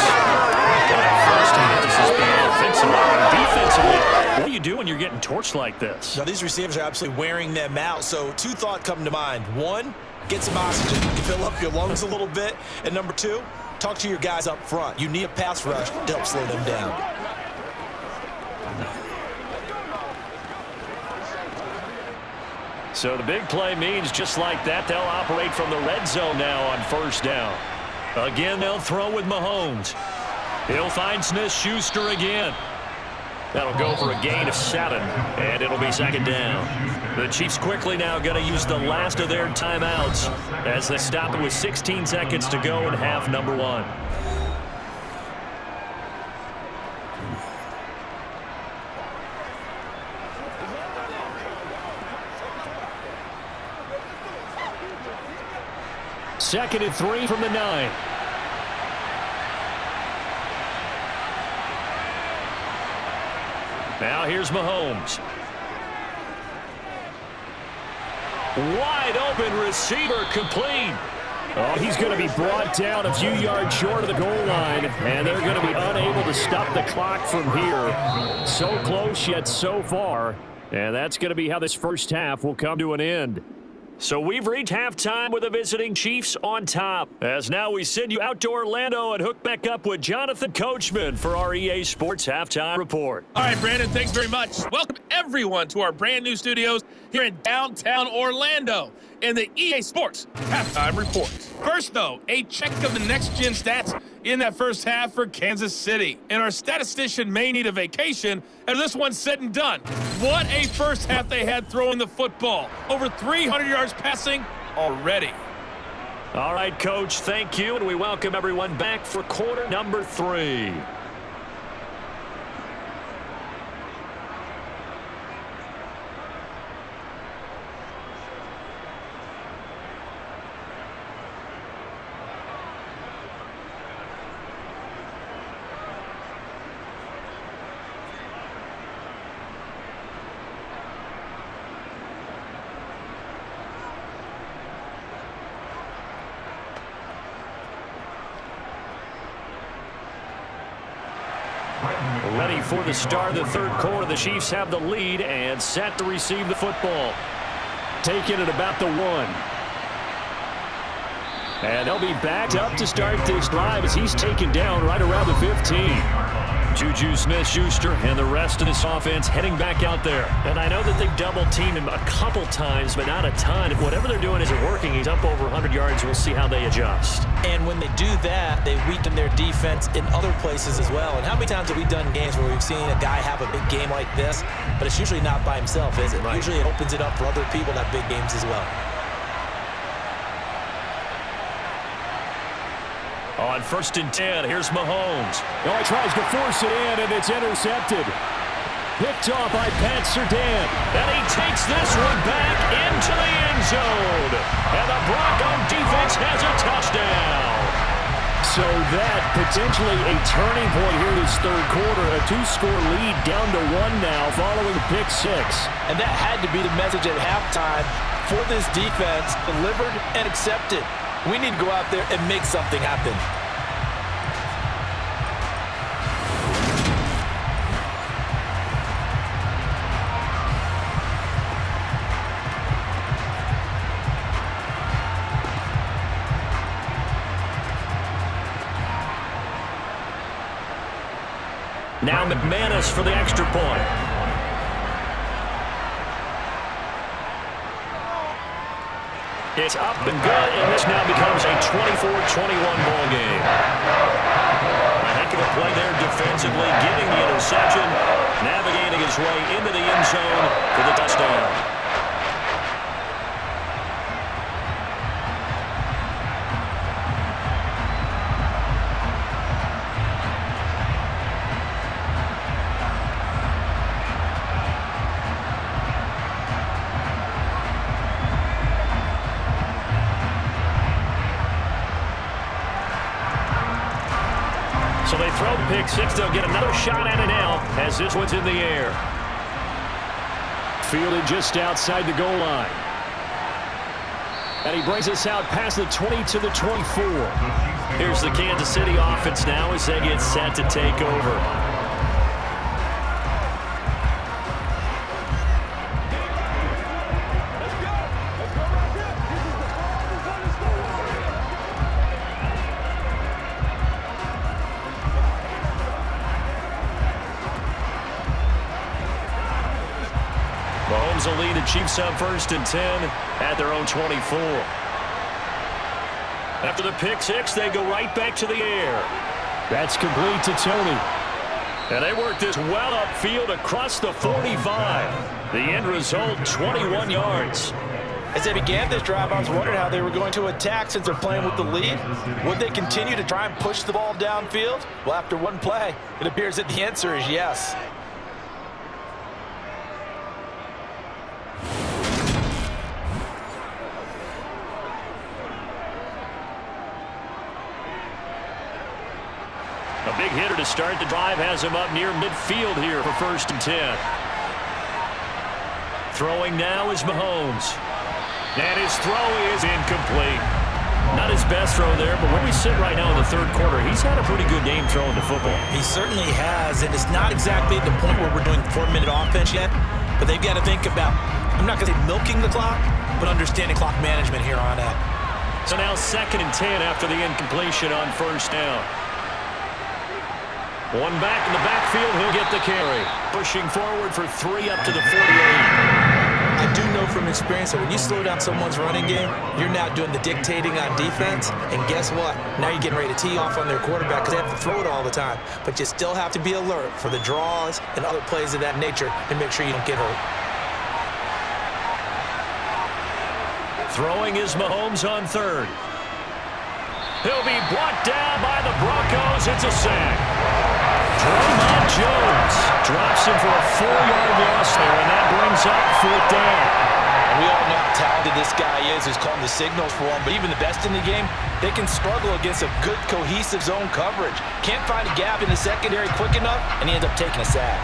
First half, this has been offensively and defensively. What do you do when you're getting torched like this?
Now, these receivers are absolutely wearing them out. So 2 thoughts come to mind. 1, get some oxygen. You fill up your lungs a little bit. And number 2, talk to your guys up front. You need a pass rush to help slow them down.
So the big play means just like that, they'll operate from the red zone now on 1st down. Again, they'll throw with Mahomes. He'll find Smith-Schuster again. That'll go for a gain of 7, and it'll be second down. The Chiefs quickly now going to use the last of their timeouts as they stop it with 16 seconds to go in half number 1. Second and 3 from the 9. Now here's Mahomes. Wide open receiver complete. Oh, he's going to be brought down a few yards short of the goal line, and they're going to be unable to stop the clock from here. So close yet so far, and that's going to be how this first half will come to an end. So we've reached halftime with the visiting Chiefs on top. As now we send you out to Orlando and hook back up with Jonathan Coachman for our EA Sports Halftime Report.
All right, Brandon, thanks very much. Welcome, everyone, to our brand new studios here in downtown Orlando in the EA Sports Halftime Report. First, though, a check of the next-gen stats in that first half for Kansas City. And our statistician may need a vacation as this one's said and done. What a first half they had throwing the football. Over 300 yards passing already.
All right, Coach, thank you, and we welcome everyone back for quarter number 3. Ready for the start of the third quarter. The Chiefs have the lead and set to receive the football. Taking it about the 1. And they'll be backed up to start this drive as he's taken down right around the 15. Juju Smith-Schuster and the rest of this offense heading back out there. And I know that they've double-teamed him a couple times, but not a ton. If whatever they're doing isn't working, he's up over 100 yards. We'll see how they adjust.
And when they do that, they weaken their defense in other places as well. And how many times have we done games where we've seen a guy have a big game like this, but it's usually not by himself, is it? Right. Usually it opens it up for other people to have big games as well.
On 1st and 10, here's Mahomes.
Oh, he tries to force it in, and it's intercepted. Picked off by Pat Surtain.
And he takes this one back into the end zone. And the Bronco defense has a touchdown.
So that potentially a turning point here in this third quarter. A 2-score lead down to 1 now following pick 6.
And that had to be the message at halftime for this defense. Delivered and accepted. We need to go out there and make something happen.
Now McManus for the extra point. It's up and good, and this now becomes a 24-21 ball game. A heck of a play there defensively, getting the interception, navigating his way into the end zone for the touchdown. So they throw the pick 6. They'll get another shot at it now as this one's in the air.
Fielded just outside the goal line. And he brings us out past the 20 to the 24.
Here's the Kansas City offense now as they get set to take over. Mahomes will lead the Chiefs up 1st and 10 at their own 24. After the pick six, they go right back to the air.
That's complete to Tony.
And they work this well upfield across the 45. The end result, 21 yards.
As they began this drive, I was wondering how they were going to attack since they're playing with the lead. Would they continue to try and push the ball downfield? Well, after one play, it appears that the answer is yes.
A big hitter to start the drive has him up near midfield here for 1st and 10. Throwing now is Mahomes. And his throw is incomplete. Not his best throw there, but when we sit right now in the 3rd quarter, he's had a pretty good game throwing the football.
He certainly has, and it's not exactly at the point where we're doing 4-minute offense yet, but they've got to think about, I'm not going to say milking the clock, but understanding clock management here on out.
So now 2nd and 10 after the incompletion on 1st down. One back in the backfield, he'll get the carry. Pushing forward for 3 up to the 48.
I do know from experience that when you slow down someone's running game, you're now doing the dictating on defense, and guess what? Now you're getting ready to tee off on their quarterback because they have to throw it all the time. But you still have to be alert for the draws and other plays of that nature and make sure you don't get hurt.
Throwing is Mahomes on 3rd. He'll be brought down by the Broncos. It's a sack. Draymond Jones drops him for a 4-yard loss there, and that brings up 4th down.
And we all know how talented this guy is who's calling the signals for him, but even the best in the game, they can struggle against a good cohesive zone coverage. Can't find a gap in the secondary quick enough, and he ends up taking a sack.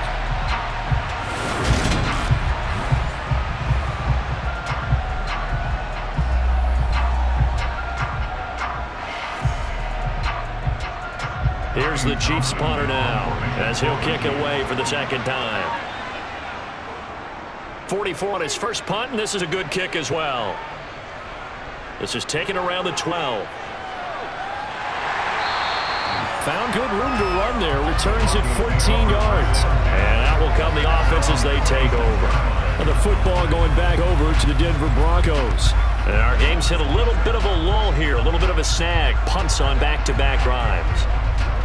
Here's the Chiefs punter now as he'll kick it away for the 2nd time. 44 on his first punt, and this is a good kick as well. This is taken around the 12.
Found good room to run there. Returns it 14 yards.
And out will come the offense as they take over.
And the football going back over to the Denver Broncos.
And our game's hit a little bit of a lull here, a little bit of a snag. Punts on back-to-back drives.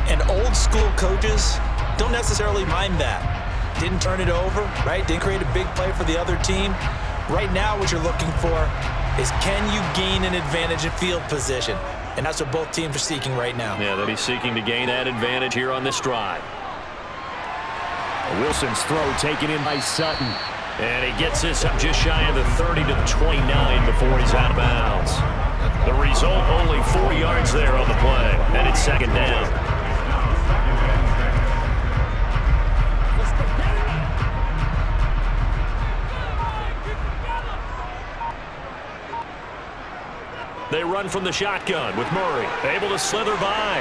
And old-school coaches don't necessarily mind that. Didn't turn it over, right? Didn't create a big play for the other team. Right now, what you're looking for is can you gain an advantage in field position? And that's what both teams are seeking right now.
Yeah, they'll be seeking to gain that advantage here on this drive.
Wilson's throw taken in by Sutton.
And he gets this up just shy of the 30 to the 29 before he's out of bounds. The result, only 4 yards there on the play. And it's 2nd down. They run from the shotgun with Murray, able to slither by.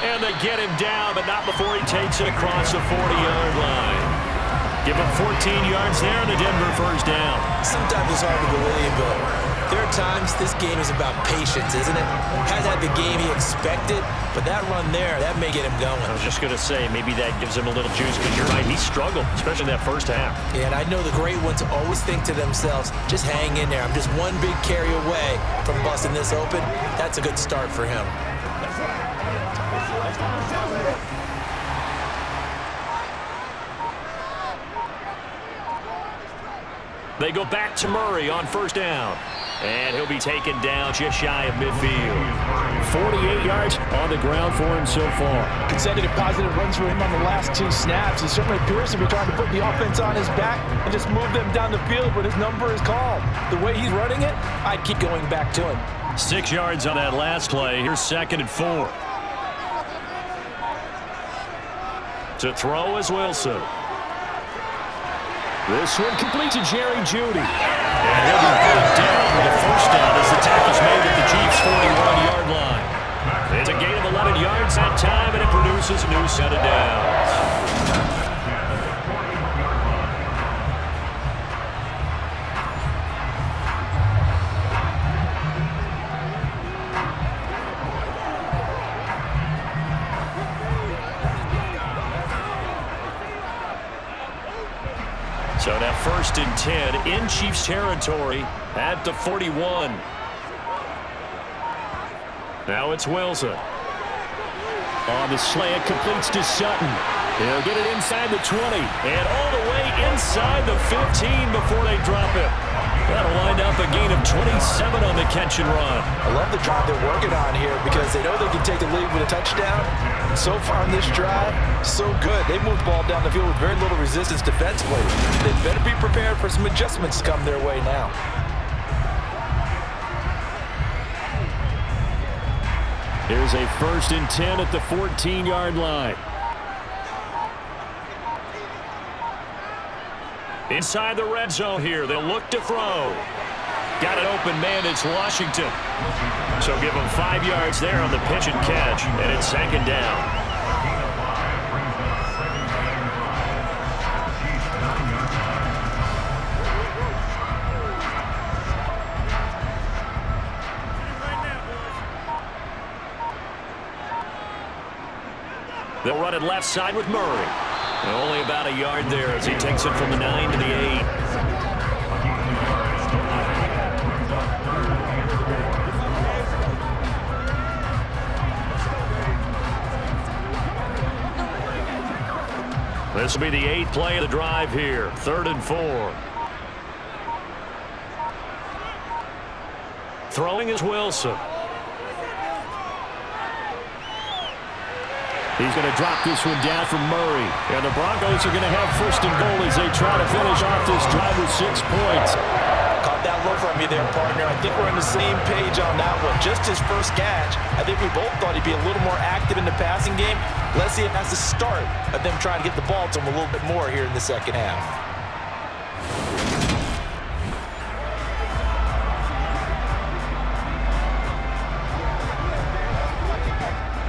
And they get him down, but not before he takes it across the 40-yard line. Give him 14 yards there, and the Denver 1st down.
Sometimes it's hard to believe, but there are times this game is about patience, isn't it? Hasn't had the game he expected, but that run there, that may get him going.
I was just going to say, maybe that gives him a little juice, because you're right, he struggled, especially in that 1st half.
Yeah, and I know the great ones always think to themselves, just hang in there. I'm just one big carry away from busting this open. That's a good start for him.
They go back to Murray on 1st down. And he'll be taken down just shy of midfield.
48 yards on the ground for him so far.
Consecutive positive runs for him on the last 2 snaps. He certainly appears to be trying to put the offense on his back and just move them down the field when his number is called. The way he's running it, I'd keep going back to him.
6 yards on that last play. Here's 2nd and 4. To throw is Wilson.
This one complete to Jerry Jeudy.
And he'll be put down for the 1st down as the tackle's made at the Chiefs' 41-yard line. It's a gain of 11 yards that time, and it produces a new set of downs. So now 1st and 10 in Chiefs territory at the 41. Now it's Wilson. On the slant, completes to Sutton. He'll get it inside the 20 and all the way inside the 15 before they drop it. That'll wind up a gain of 27 on the catch and run.
I love the drive they're working on here because they know they can take the lead with a touchdown. And so far on this drive, so good. They moved the ball down the field with very little resistance defensively. They better be prepared for some adjustments to come their way now.
Here's a 1st and 10 at the 14-yard line. Inside the red zone here, they'll look to throw. Got an open man, it's Washington. So give them 5 yards there on the pitch and catch, and it's 2nd down. They'll run it left side with Murray. Only about a yard there as he takes it from the 9 to the 8. This will be the 8th play of the drive here. 3rd and 4. Throwing is Wilson. He's going to drop this one down from Murray. And the Broncos are going to have 1st and goal as they try to finish off this drive with 6 points.
Caught that look from you there, partner. I think we're on the same page on that one. Just his first catch, I think we both thought he'd be a little more active in the passing game. Let's see if that's the start of them trying to get the ball to him a little bit more here in the second half.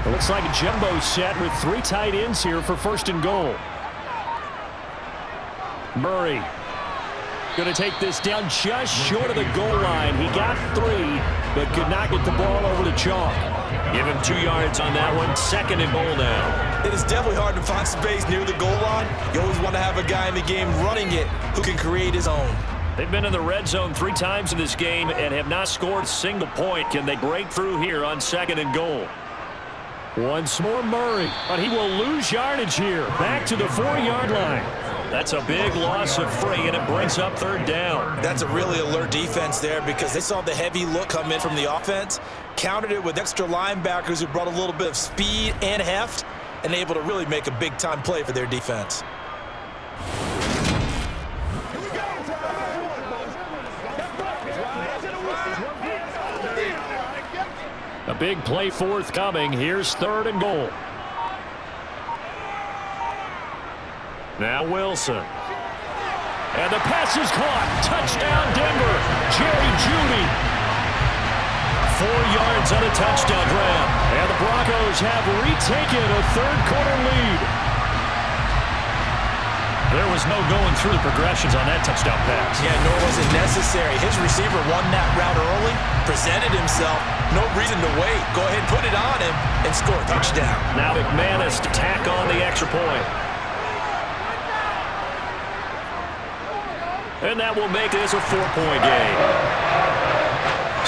It looks like a jumbo set with 3 tight ends here for 1st and goal. Murray going to take this down just short of the goal line. He got 3, but could not get the ball over the chalk. Give him 2 yards on that one. 2nd and goal now.
It is definitely hard to find space near the goal line. You always want to have a guy in the game running it who can create his own.
They've been in the red zone 3 times in this game and have not scored a single point. Can they break through here on 2nd and goal? Once more Murray, but he will lose yardage here. Back to the 4-yard line. That's a big loss of 3, and it brings up 3rd down.
That's a really alert defense there because they saw the heavy look come in from the offense, countered it with extra linebackers who brought a little bit of speed and heft, and able to really make a big-time play for their defense.
A big play forthcoming. Here's 3rd and goal. Now Wilson. And the pass is caught. Touchdown Denver. Jerry Jeudy. 4 yards on a touchdown grab. And the Broncos have retaken a 3rd quarter lead. There was no going through the progressions on that touchdown pass.
Yeah, nor was it necessary. His receiver won that route early, presented himself. No reason to wait. Go ahead, put it on him, and score a touchdown.
Now McManus to tack on the extra point. And that will make this a 4-point game.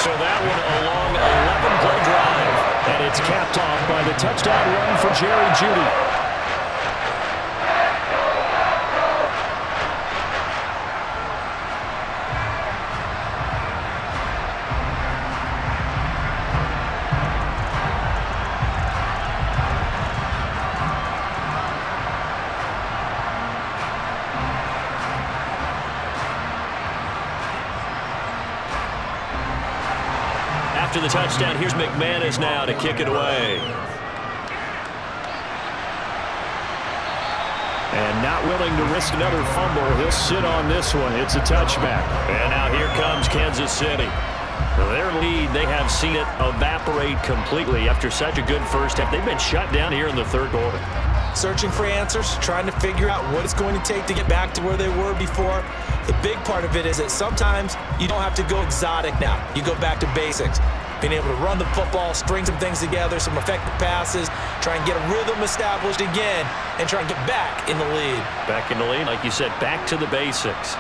So that one a long 11-play drive. And it's capped off by the touchdown run for Jerry Jeudy. After the touchdown, here's McManus now to kick it away. And not willing to risk another fumble, he'll sit on this one. It's a touchback. And now here comes Kansas City. Their lead, they have seen it evaporate completely after such a good first half. They've been shut down here in the 3rd quarter.
Searching for answers, trying to figure out what it's going to take to get back to where they were before. The big part of it is that sometimes you don't have to go exotic now. You go back to basics. Being able to run the football, string some things together, some effective passes, try and get a rhythm established again, and try and get back in the lead.
Back in the lead, like you said, back to the basics.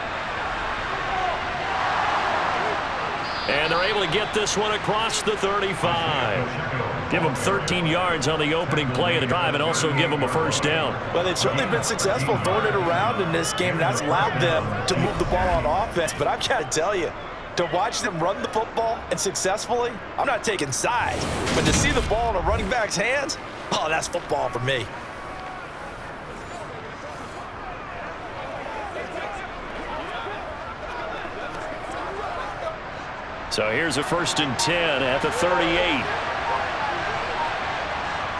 And they're able to get this one across the 35. Give them 13 yards on the opening play of the drive and also give them a first down.
Well, they've certainly been successful throwing it around in this game. That's allowed them to move the ball on offense. But I've got to tell you, to watch them run the football and successfully, I'm not taking sides. But to see the ball in a running back's hands, oh, that's football for me.
So here's a 1st and 10 at the 38.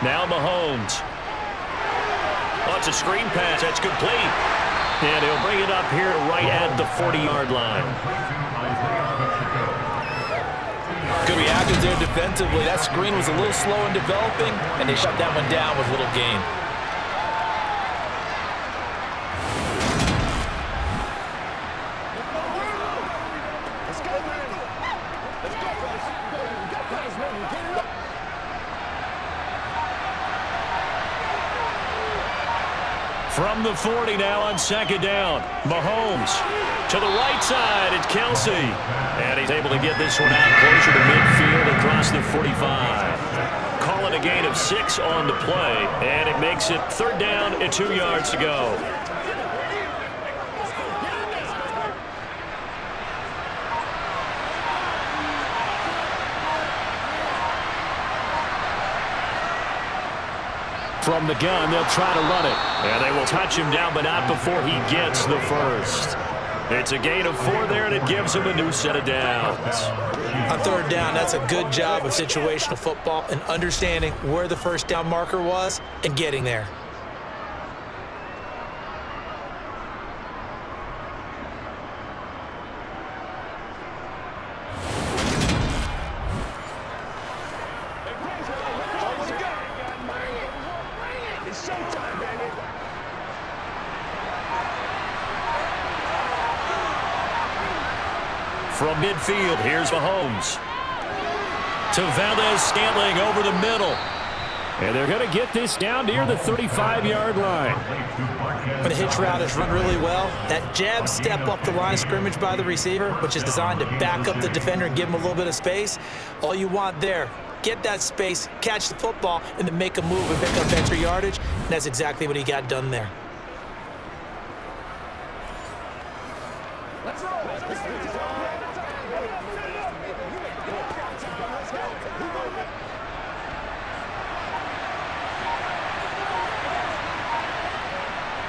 Now Mahomes. Oh, it's a screen pass. That's complete. And he'll bring it up here right at the 40-yard line.
Good reactions there defensively. That screen was a little slow in developing, and they shut that one down with little gain.
From the 40 now on 2nd down. Mahomes to the right side. It's Kelsey. And he's able to get this one out closer to midfield across the 45. Calling a gain of 6 on the play. And it makes it 3rd down and 2 yards to go. From the gun, they'll try to run it. And they will touch him down, but not before he gets the first. It's a gain of 4 there, and it gives him a new set of downs.
On 3rd down, that's a good job of situational football and understanding where the first down marker was and getting there.
From midfield, here's Mahomes. To Valdez-Scantling over the middle. And they're going to get this down near the 35-yard line.
When the hitch route is run really well, that jab step up the line of scrimmage by the receiver, which is designed to back up the defender and give him a little bit of space, all you want there, get that space, catch the football, and then make a move and pick up extra yardage, and that's exactly what he got done there.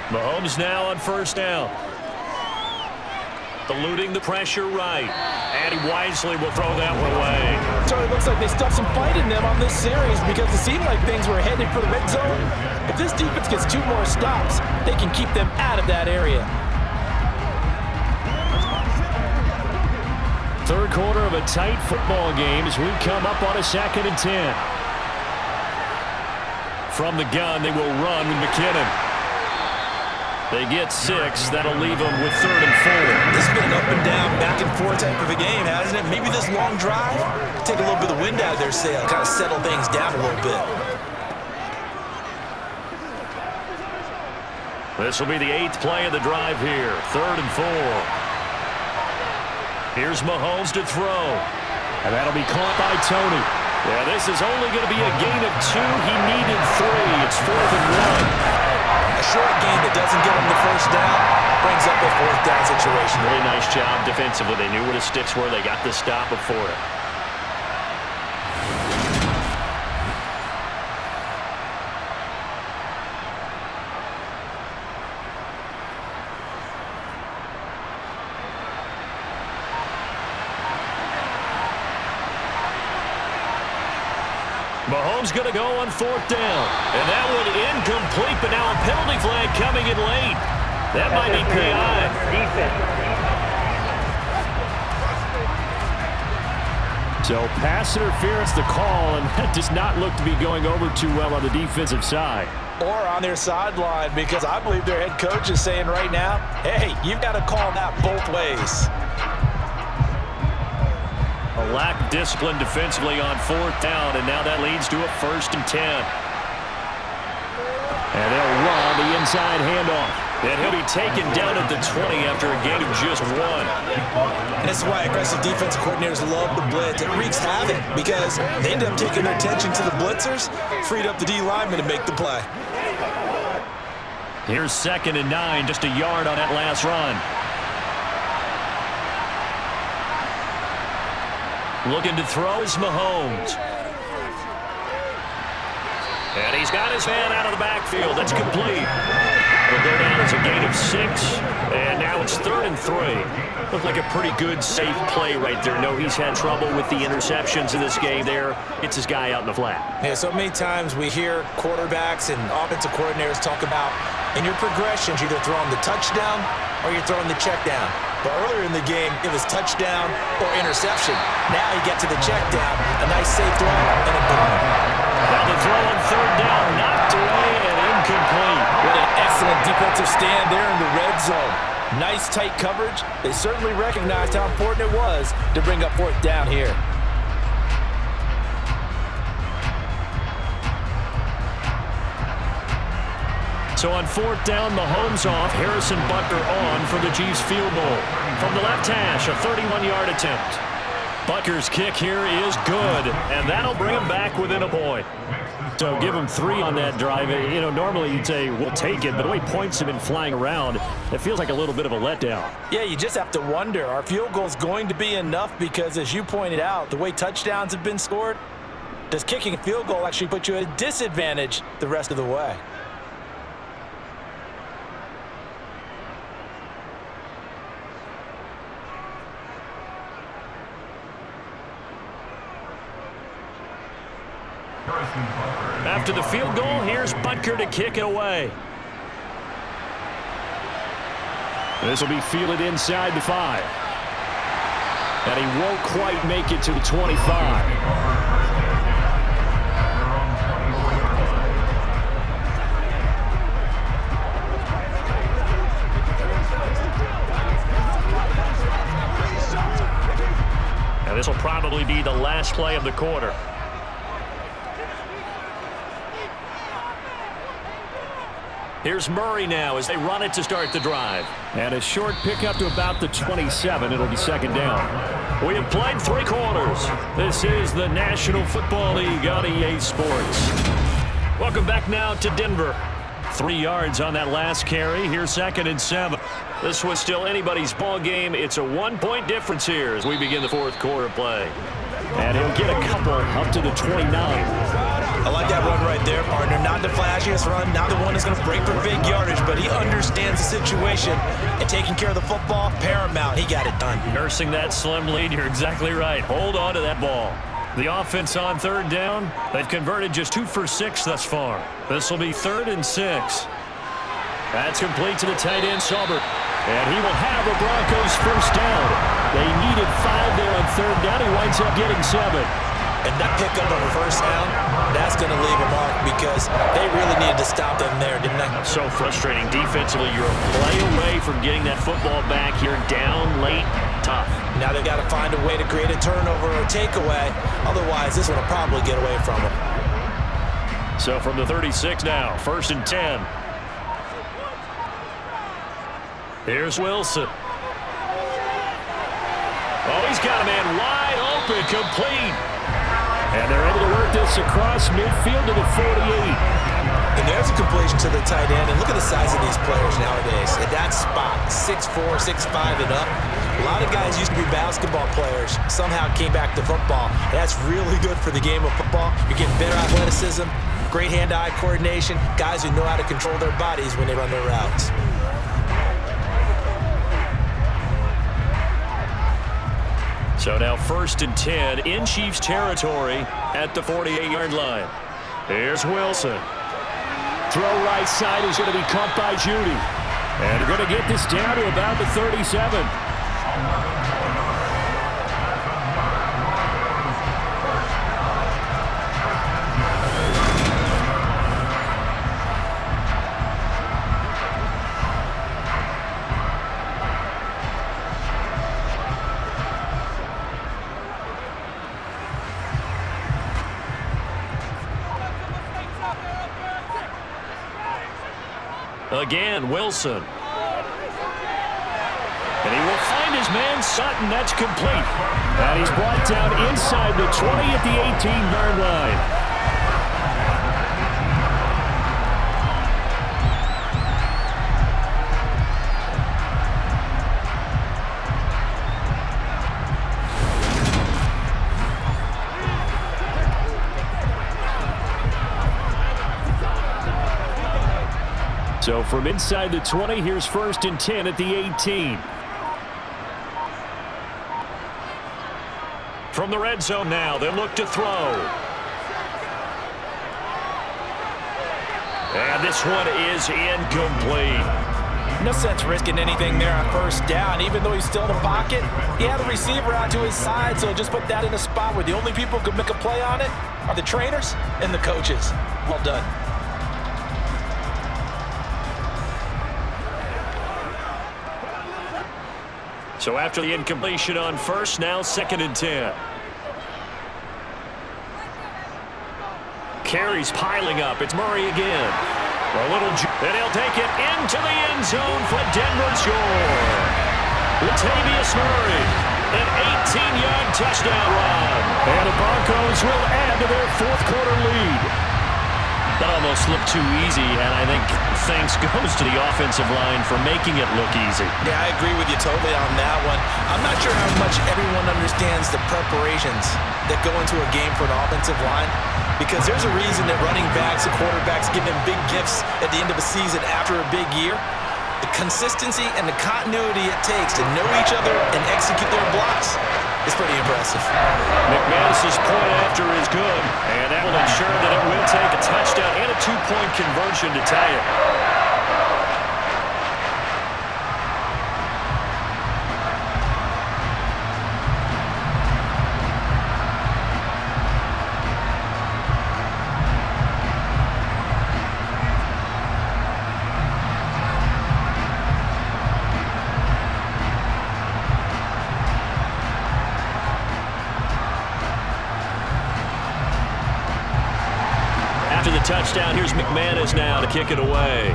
Mahomes now on 1st down. Eluding the pressure right. And he wisely will throw that one away.
So it looks like they stuck some fight in them on this series because it seemed like things were headed for the red zone. If this defense gets 2 more stops, they can keep them out of that area.
3rd quarter of a tight football game as we come up on a 2nd and 10. From the gun, they will run with McKinnon. They get 6. That'll leave them with 3rd and 4.
This has been an up and down, back and forth type of a game, hasn't it? Maybe this long drive, take a little bit of the wind out of their sail, kind of settle things down a little bit.
This will be the 8th play of the drive here. 3rd and 4. Here's Mahomes to throw. And that'll be caught by Tony. Yeah, this is only going to be a gain of 2. He needed 3. It's 4th and 1.
A short game that doesn't get them the first down brings up a 4th down situation.
Really nice job defensively. They knew where the sticks were. They got the stop before it. Mahomes going to go on 4th down. And that one incomplete, but now a penalty flag coming in late. That might be PI. So pass interference the call, and that does not look to be going over too well on the defensive side.
Or on their sideline, because I believe their head coach is saying right now, hey, you've got to call that both ways.
A lack of discipline defensively on 4th down, and now that leads to a 1st and 10. And they'll run the inside handoff. And he'll be taken down at the 20 after a gain of just 1.
And this is why aggressive defensive coordinators love the blitz. It wreaks havoc because they end up taking their attention to the blitzers, freed up the D lineman to make the play.
Here's 2nd and 9, just a yard on that last run. Looking to throw is Mahomes. And he's got his man out of the backfield. That's complete. It'll go down as a gain of 6, and now it's 3rd and 3. Looked like a pretty good, safe play right there. No, he's had trouble with the interceptions in this game there. Gets his guy out in the flat.
Yeah, so many times we hear quarterbacks and offensive coordinators talk about in your progressions, you're either throwing the touchdown or you're throwing the check down. But earlier in the game, it was touchdown or interception. Now you get to the check down, a nice safe throw, and a good one.
Now the throw on 3rd down, knocked away and incomplete.
What an excellent defensive stand there in the red zone. Nice tight coverage. They certainly recognized how important it was to bring up 4th down here.
So on 4th down, Mahomes off, Harrison Butker on for the Chiefs field goal. From the left hash, a 31-yard attempt. Butker's kick here is good, and that'll bring him back within a point. So give him 3 on that drive. You know, normally you'd say, we'll take it, but the way points have been flying around, it feels like a little bit of a letdown.
Yeah, you just have to wonder, are field goals going to be enough? Because as you pointed out, the way touchdowns have been scored, does kicking a field goal actually put you at a disadvantage the rest of the way?
After the field goal, here's Butker to kick it away. This will be fielded inside the 5. And he won't quite make it to the 25. And this will probably be the last play of the quarter. Here's Murray now as they run it to start the drive. And a short pickup to about the 27. It'll be 2nd down. We have played 3 quarters. This is the National Football League on EA Sports. Welcome back now to Denver. 3 yards on that last carry. Here's 2nd and 7. This was still anybody's ball game. It's a 1-point difference here as we begin the 4th quarter play. And he'll get a couple up to the 29.
I like that run right there, partner. Not the flashiest run, not the one that's going to break for big yardage, but he understands the situation, and taking care of the football, paramount. He got it done.
Nursing that slim lead, you're exactly right. Hold on to that ball. The offense on 3rd down, they've converted just 2 for 6 thus far. This will be 3rd and 6. That's complete to the tight end, Saubert. And he will have a Broncos 1st down. They needed 5 there on 3rd down. He winds up getting 7.
And that pickup of a 1st down, that's going to leave a mark because they really needed to stop them there, didn't they?
So frustrating defensively. You're a play away from getting that football back. You're down late. Tough.
Now they've got to find a way to create a turnover or a takeaway. Otherwise, this one will probably get away from them.
So from the 36 now, 1st and 10. Here's Wilson. Oh, he's got a man wide open, complete. And they're able to work this across midfield to the 48.
And there's a completion to the tight end. And look at the size of these players nowadays. At that spot, 6'4", 6'5", and up. A lot of guys used to be basketball players. Somehow came back to football. That's really good for the game of football. You're getting better athleticism, great hand-eye coordination, guys who know how to control their bodies when they run their routes.
So now 1st and 10 in Chiefs territory at the 48-yard line. Here's Wilson. Throw right side is going to be caught by Judy. And they're going to get this down to about the 37. Again, Wilson. And he will find his man, Sutton. That's complete. And he's brought down inside the 20 at the 18-yard line. So from inside the 20, here's 1st and 10 at the 18. From the red zone now, they look to throw. And this one is incomplete.
No sense risking anything there on 1st down. Even though he's still in the pocket, he had a receiver out to his side, so just put that in a spot where the only people who can make a play on it are the trainers and the coaches. Well done.
So after the incompletion on 1st, now 2nd and 10. Carries piling up. It's Murray again. A little and he'll take it into the end zone for Denver score. Latavius Murray, an 18-yard touchdown run. And the Broncos will add to their 4th quarter lead.
That almost looked too easy, and I think thanks goes to the offensive line for making it look easy.
Yeah, I agree with you totally on that one. I'm not sure how much everyone understands the preparations that go into a game for an offensive line, because there's a reason that running backs and quarterbacks give them big gifts at the end of a season after a big year. The consistency and the continuity it takes to know each other and execute their blocks is pretty impressive.
McManus's point after is good, and that will ensure that it will take a touchdown and a 2-point conversion to tie it. The touchdown. Here's McManus now to kick it away.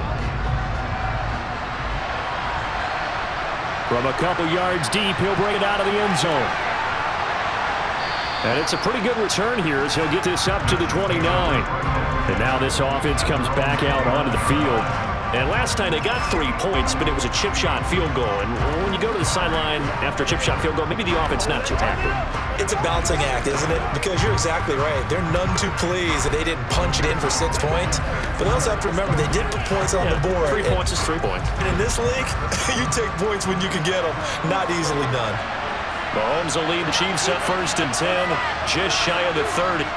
From a couple yards deep, he'll bring it out of the end zone. And it's a pretty good return here as he'll get this up to the 29. And now this offense comes back out onto the field. And last time they got 3 points, but it was a chip shot field goal. And when you go to the sideline after a chip shot field goal, maybe the offense not too happy.
It's a balancing act, isn't it? Because you're exactly right. They're none too pleased that they didn't punch it in for 6 points. But they also have to remember they did put points on the board.
3 points is 3 points.
And in this league, you take points when you can get them. Not easily done.
Mahomes will lead the Chiefs up 1st and 10, just shy of the 30.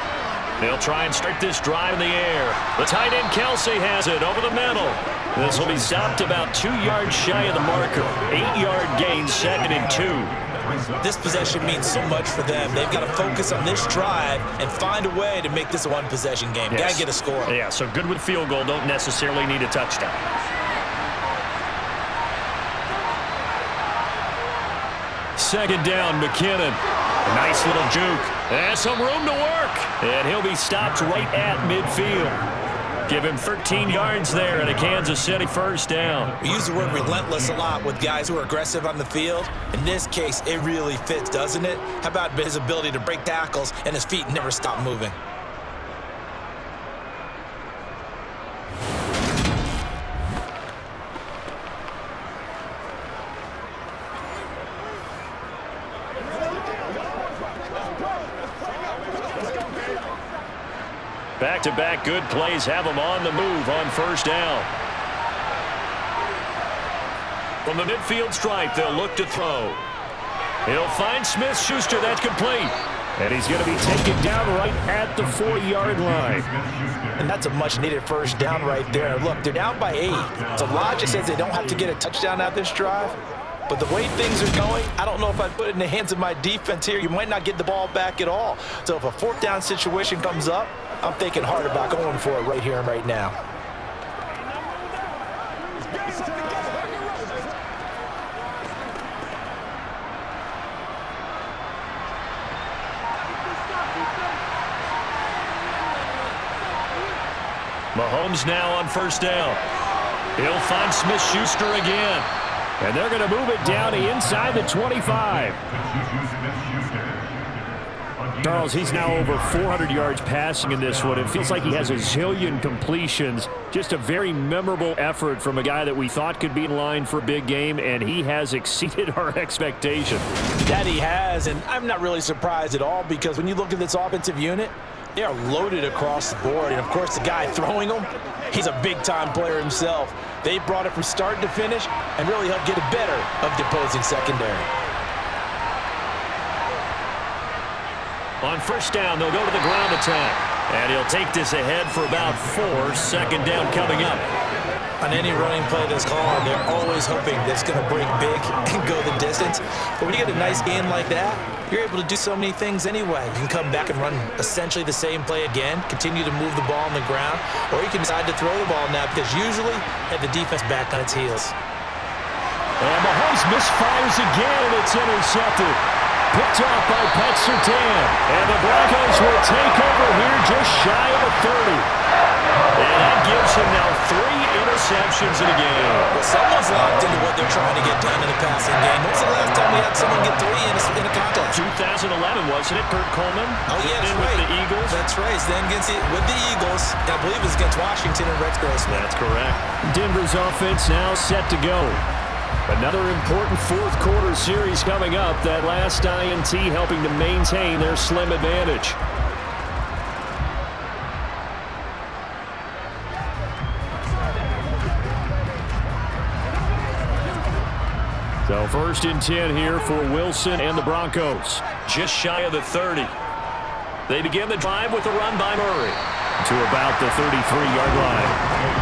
They'll try and start this drive in the air. The tight end Kelsey has it over the middle. This will be stopped about 2 yards shy of the marker. 8-yard gain, 2nd and 2.
This possession means so much for them. They've got to focus on this drive and find a way to make this a one-possession game.
Yes.
Got to get a score.
Yeah, so good with field goal. Don't necessarily need a touchdown. Second down, McKinnon. A nice little juke. Has some room to work. And he'll be stopped right at midfield. Give him 13 yards there and a Kansas City 1st down.
We use the word relentless a lot with guys who are aggressive on the field. In this case, it really fits, doesn't it? How about his ability to break tackles and his feet never stop moving?
Back-to-back good plays have him on the move on 1st down. From the midfield stripe, they'll look to throw. He'll find Smith-Schuster. That's complete. And he's going to be taken down right at the 4-yard line.
And that's a much-needed 1st down right there. Look, they're down by 8. So logic says they don't have to get a touchdown out this drive. But the way things are going, I don't know if I'd put it in the hands of my defense here. You might not get the ball back at all. So if a 4th down situation comes up, I'm thinking hard about going for it right here and right now.
Mahomes now on 1st down. He'll find Smith-Schuster again. And they're going to move it down to inside the 25. Charles, he's now over 400 yards passing in this one. It feels like he has a zillion completions. Just a very memorable effort from a guy that we thought could be in line for a big game, and he has exceeded our expectation.
That he has, and I'm not really surprised at all because when you look at this offensive unit, they are loaded across the board. And, of course, the guy throwing them, he's a big-time player himself. They brought it from start to finish and really helped get it better of the opposing secondary.
On first down, they'll go to the ground attack. And he'll take this ahead for about 4. Second down coming up.
On any running play that's called, they're always hoping that it's going to break big and go the distance. But when you get a nice game like that, you're able to do so many things anyway. You can come back and run essentially the same play again, continue to move the ball on the ground, or you can decide to throw the ball now because usually you have the defense back on its heels.
And Mahomes misfires again, and it's intercepted. Picked off by Pat Surtain. And the Broncos will take over here just shy of a 30. And that gives him now 3 interceptions in a game.
Well, someone's locked into what they're trying to get done in the passing game. When's the last time we had someone get 3 in a contest?
2011, wasn't it, Kurt Coleman?
Oh, yeah, that's
with
right.
the Eagles.
That's right. Then with the Eagles, I believe it's against Washington and Rex Grossman.
That's correct. Denver's offense now set to go. Another important fourth quarter series coming up. That last INT helping to maintain their slim advantage. So first and 10 here for Wilson and the Broncos. Just shy of the 30. They begin the drive with a run by Murray to about the 33-yard line.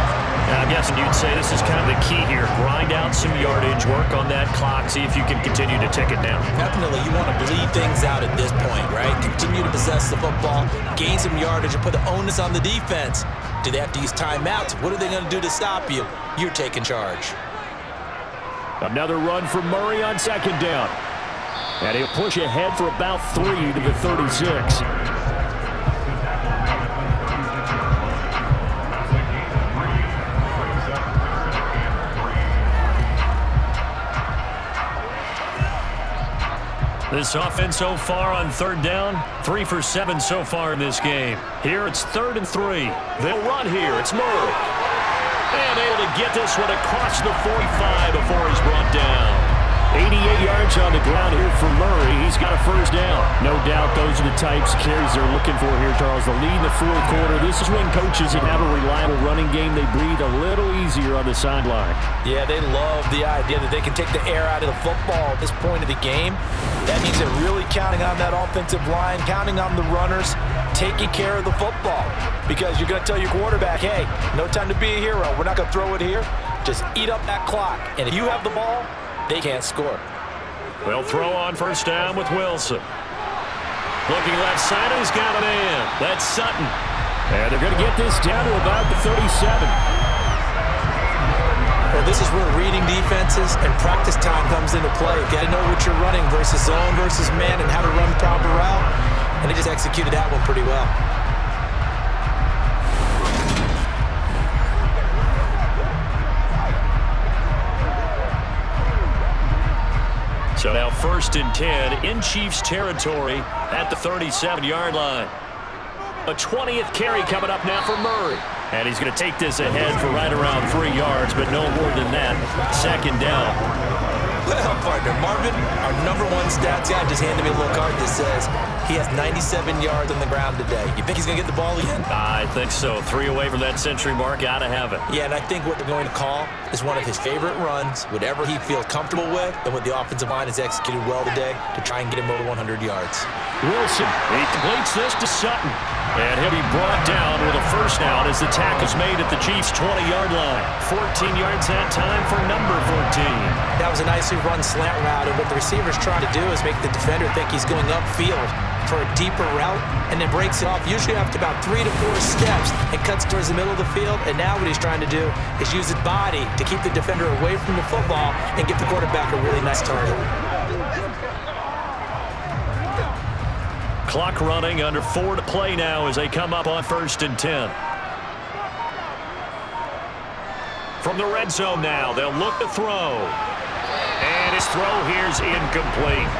Now, I'm guessing you'd say this is kind of the key here. Grind out some yardage, work on that clock, see if you can continue to tick it down.
Definitely, you want to bleed things out at this point, right? Continue to possess the football, gain some yardage, and put the onus on the defense. Do they have to use timeouts? What are they going to do to stop you? You're taking charge.
Another run for Murray on second down. And he'll push ahead for about 3 to the 36. This offense so far on third down, 3 for 7 so far in this game. Here it's 3rd and 3. They'll run here. It's Murray. And able to get this one across the 45 before he's brought down. 88 yards on the ground here for Murray. He's got a first down. No doubt those are the types of carries they're looking for here, Charles. The lead in the fourth quarter. This is when coaches that have a reliable running game, they breathe a little easier on the sideline.
Yeah, they love the idea that they can take the air out of the football at this point of the game. That means they're really counting on that offensive line, counting on the runners, taking care of the football. Because you're going to tell your quarterback, hey, no time to be a hero. We're not going to throw it here. Just eat up that clock. And if you have the ball, they can't score.
They'll throw on first down with Wilson. Looking left side, he's got it in. That's Sutton. And they're going to get this down to about the 37.
Well, this is where reading defenses and practice time comes into play. You got to know what you're running versus zone versus man and how to run the proper route. And they just executed that one pretty well.
So now 1st and 10 in Chiefs territory at the 37-yard line. A 20th carry coming up now for Murray. And he's going to take this ahead for right around 3 yards, but no more than that. Second down.
Well, partner, Marvin, our #1 stats guy, just handed me a little card that says he has 97 yards on the ground today. You think he's going to get the ball again?
I think so. 3 away from that century mark. Got to have it.
Yeah, and I think what they're going to call is one of his favorite runs, whatever he feels comfortable with, and what the offensive line has executed well today to try and get him over 100 yards.
Wilson, he completes this to Sutton. And he'll be brought down with a first down as the tackle is made at the Chiefs' 20-yard line. 14 yards that time for number 14.
That was a nicely run slant route, and what the receiver's trying to do is make the defender think he's going upfield for a deeper route, and then breaks it off, usually after about 3 to 4 steps, and cuts towards the middle of the field. And now what he's trying to do is use his body to keep the defender away from the football and give the quarterback a really nice target.
Clock running, under 4 to play now as they come up on 1st and 10. From the red zone now, they'll look to throw. And his throw here's incomplete.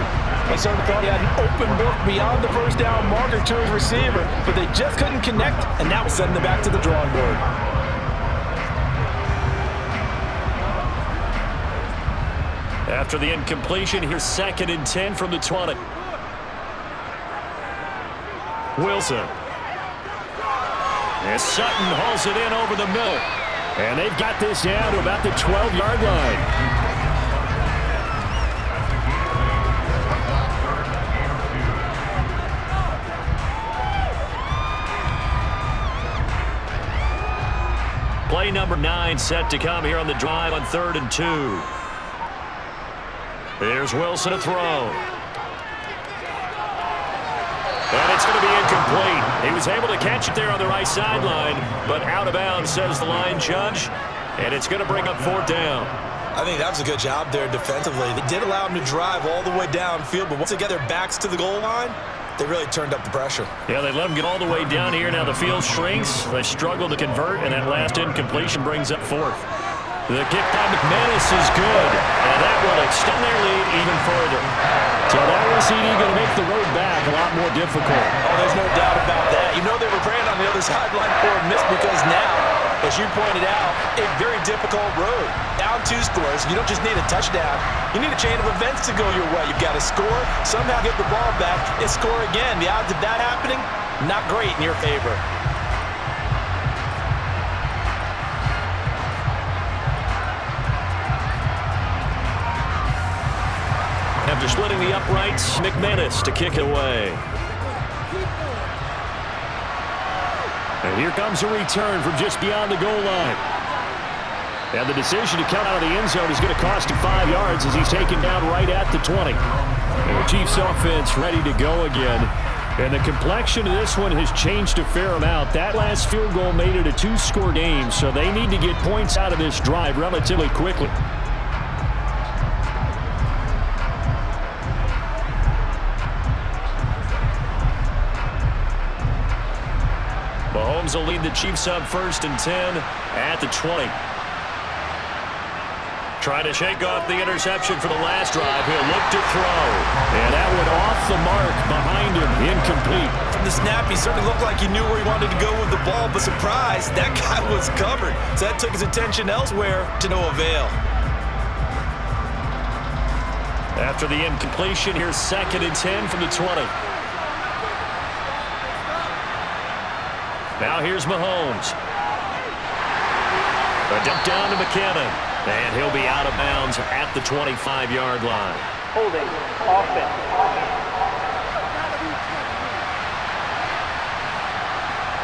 They sort of thought he had an open book beyond the first down marker to his receiver, but they just couldn't connect, and now it's sending them back to the drawing board.
After the incompletion, here's 2nd and 10 from the 20. Wilson. And Sutton hauls it in over the middle. And they've got this down to about the 12-yard line. Play number 9 set to come here on the drive on 3rd and 2. Here's Wilson to throw. And it's going to be incomplete. He was able to catch it there on the right sideline, but out of bounds, says the line judge. And it's going to bring up 4th down.
I think that was a good job there defensively. They did allow him to drive all the way downfield, but once they get their backs to the goal line, they really turned up the pressure.
Yeah, they let him get all the way down here. Now the field shrinks. They struggle to convert, and that last incompletion brings up 4th. The kick by McManus is good, and that will extend their lead even further. So that was CD going to make the road back a lot more difficult.
Oh, there's no doubt about that. You know they were praying on the other sideline for a miss because now, as you pointed out, a very difficult road. Down 2 scores. You don't just need a touchdown. You need a chain of events to go your way. You've got to score, somehow get the ball back, and score again. The odds of that happening, not great in your favor.
After splitting the uprights, McManus to kick it away. And here comes a return from just beyond the goal line. And the decision to come out of the end zone is going to cost him 5 yards as he's taken down right at the 20. And the Chiefs offense ready to go again. And the complexion of this one has changed a fair amount. That last field goal made it a 2-score game, so they need to get points out of this drive relatively quickly. Mahomes will lead the Chiefs up 1st and 10 at the 20. Trying to shake off the interception for the last drive. He'll look to throw. And that went off the mark behind him. Incomplete.
From the snap, he certainly looked like he knew where he wanted to go with the ball, but surprise, that guy was covered. So that took his attention elsewhere to no avail.
After the incompletion, here's 2nd and 10 from the 20. Now here's Mahomes. A dump down to McKinnon. And he'll be out of bounds at the 25-yard line.
Holding, offense.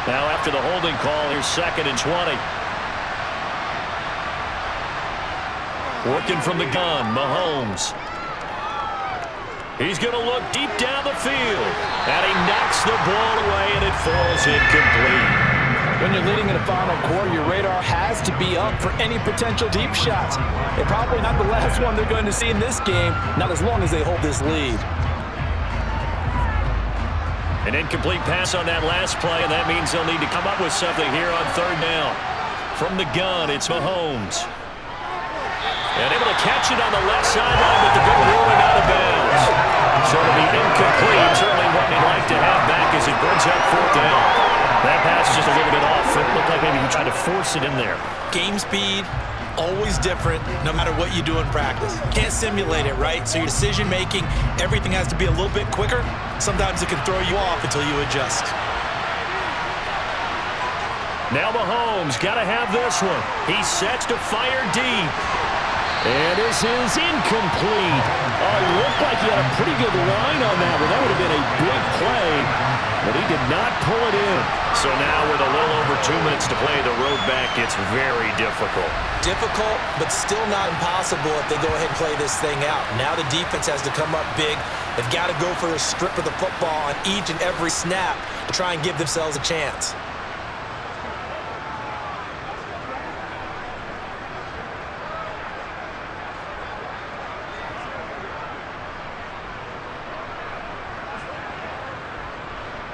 Now after the holding call, here's 2nd and 20. Working from the gun, Mahomes. He's going to look deep down the field. And he knocks the ball away, and it falls incomplete.
When you're leading in a final quarter, your radar has to be up for any potential deep shots. They're probably not the last one they're going to see in this game, not as long as they hold this lead.
An incomplete pass on that last play, and that means they'll need to come up with something here on 3rd down. From the gun, it's Mahomes. And able to catch it on the left sideline, but the good ruling out of bounds. So it'll be incomplete. Certainly what they'd like to have back as it brings up 4th down. That pass just a little bit off. It looked like maybe he tried to force it in there.
Game speed, always different, no matter what you do in practice. Can't simulate it, right? So your decision-making, everything has to be a little bit quicker. Sometimes it can throw you off until you adjust.
Now Mahomes got to have this one. He sets to fire deep. And this is incomplete. Looked like he had a pretty good line on that one. That would have been a big play, but he did not pull it in. So now with a little over 2 minutes to play, the road back gets very difficult.
Difficult, but still not impossible if they go ahead and play this thing out. Now the defense has to come up big. They've got to go for a strip of the football on each and every snap to try and give themselves a chance.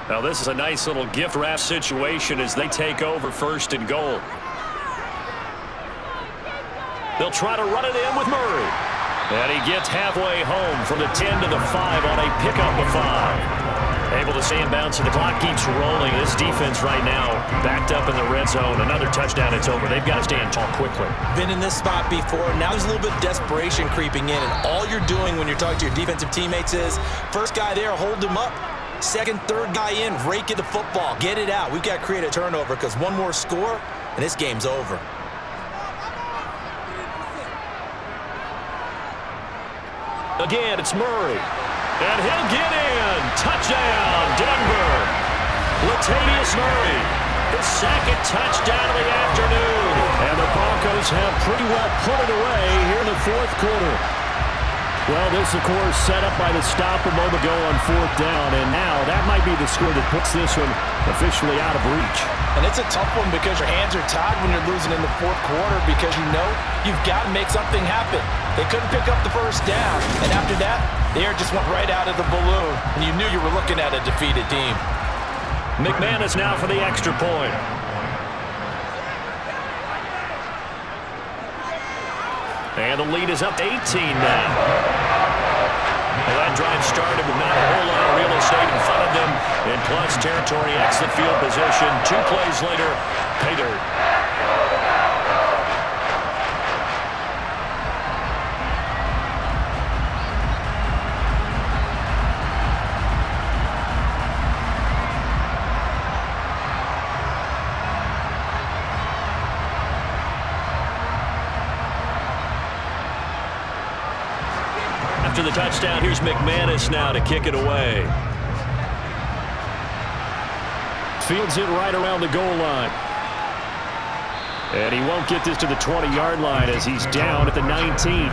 Now this is a nice little gift wrap situation as they take over 1st and goal. They'll try to run it in with Murray. And he gets halfway home from the 10 to the 5 on a pickup of 5. Able to stay in bounds, so the clock keeps rolling. This defense right now backed up in the red zone. Another touchdown, it's over. They've got to stand tall quickly.
Been in this spot before. Now there's a little bit of desperation creeping in, and all you're doing when you're talking to your defensive teammates is, first guy there, hold him up. Second, third guy in, rake at the football. Get it out. We've got to create a turnover because one more score, and this game's over.
Again, it's Murray. And he'll get in. Touchdown, Denver. Latavius Murray, the second touchdown of the afternoon. And the Broncos have pretty well put it away here in the fourth quarter. Well, this, of course, set up by the stop a moment ago on fourth down. And now that might be the score that puts this one officially out of reach.
And it's a tough one because your hands are tied when you're losing in the fourth quarter because you know you've got to make something happen. They couldn't pick up the first down. And after that, the air just went right out of the balloon. And you knew you were looking at a defeated team.
McManus now for the extra point. And the lead is up to 18 now. Well, that drive started with not a whole lot of real estate in front of them. And plus territory, exit field position. 2 plays later, pay dirt. After the touchdown, here's McManus now to kick it away. Fields it right around the goal line. And he won't get this to the 20-yard line as he's down at the 19.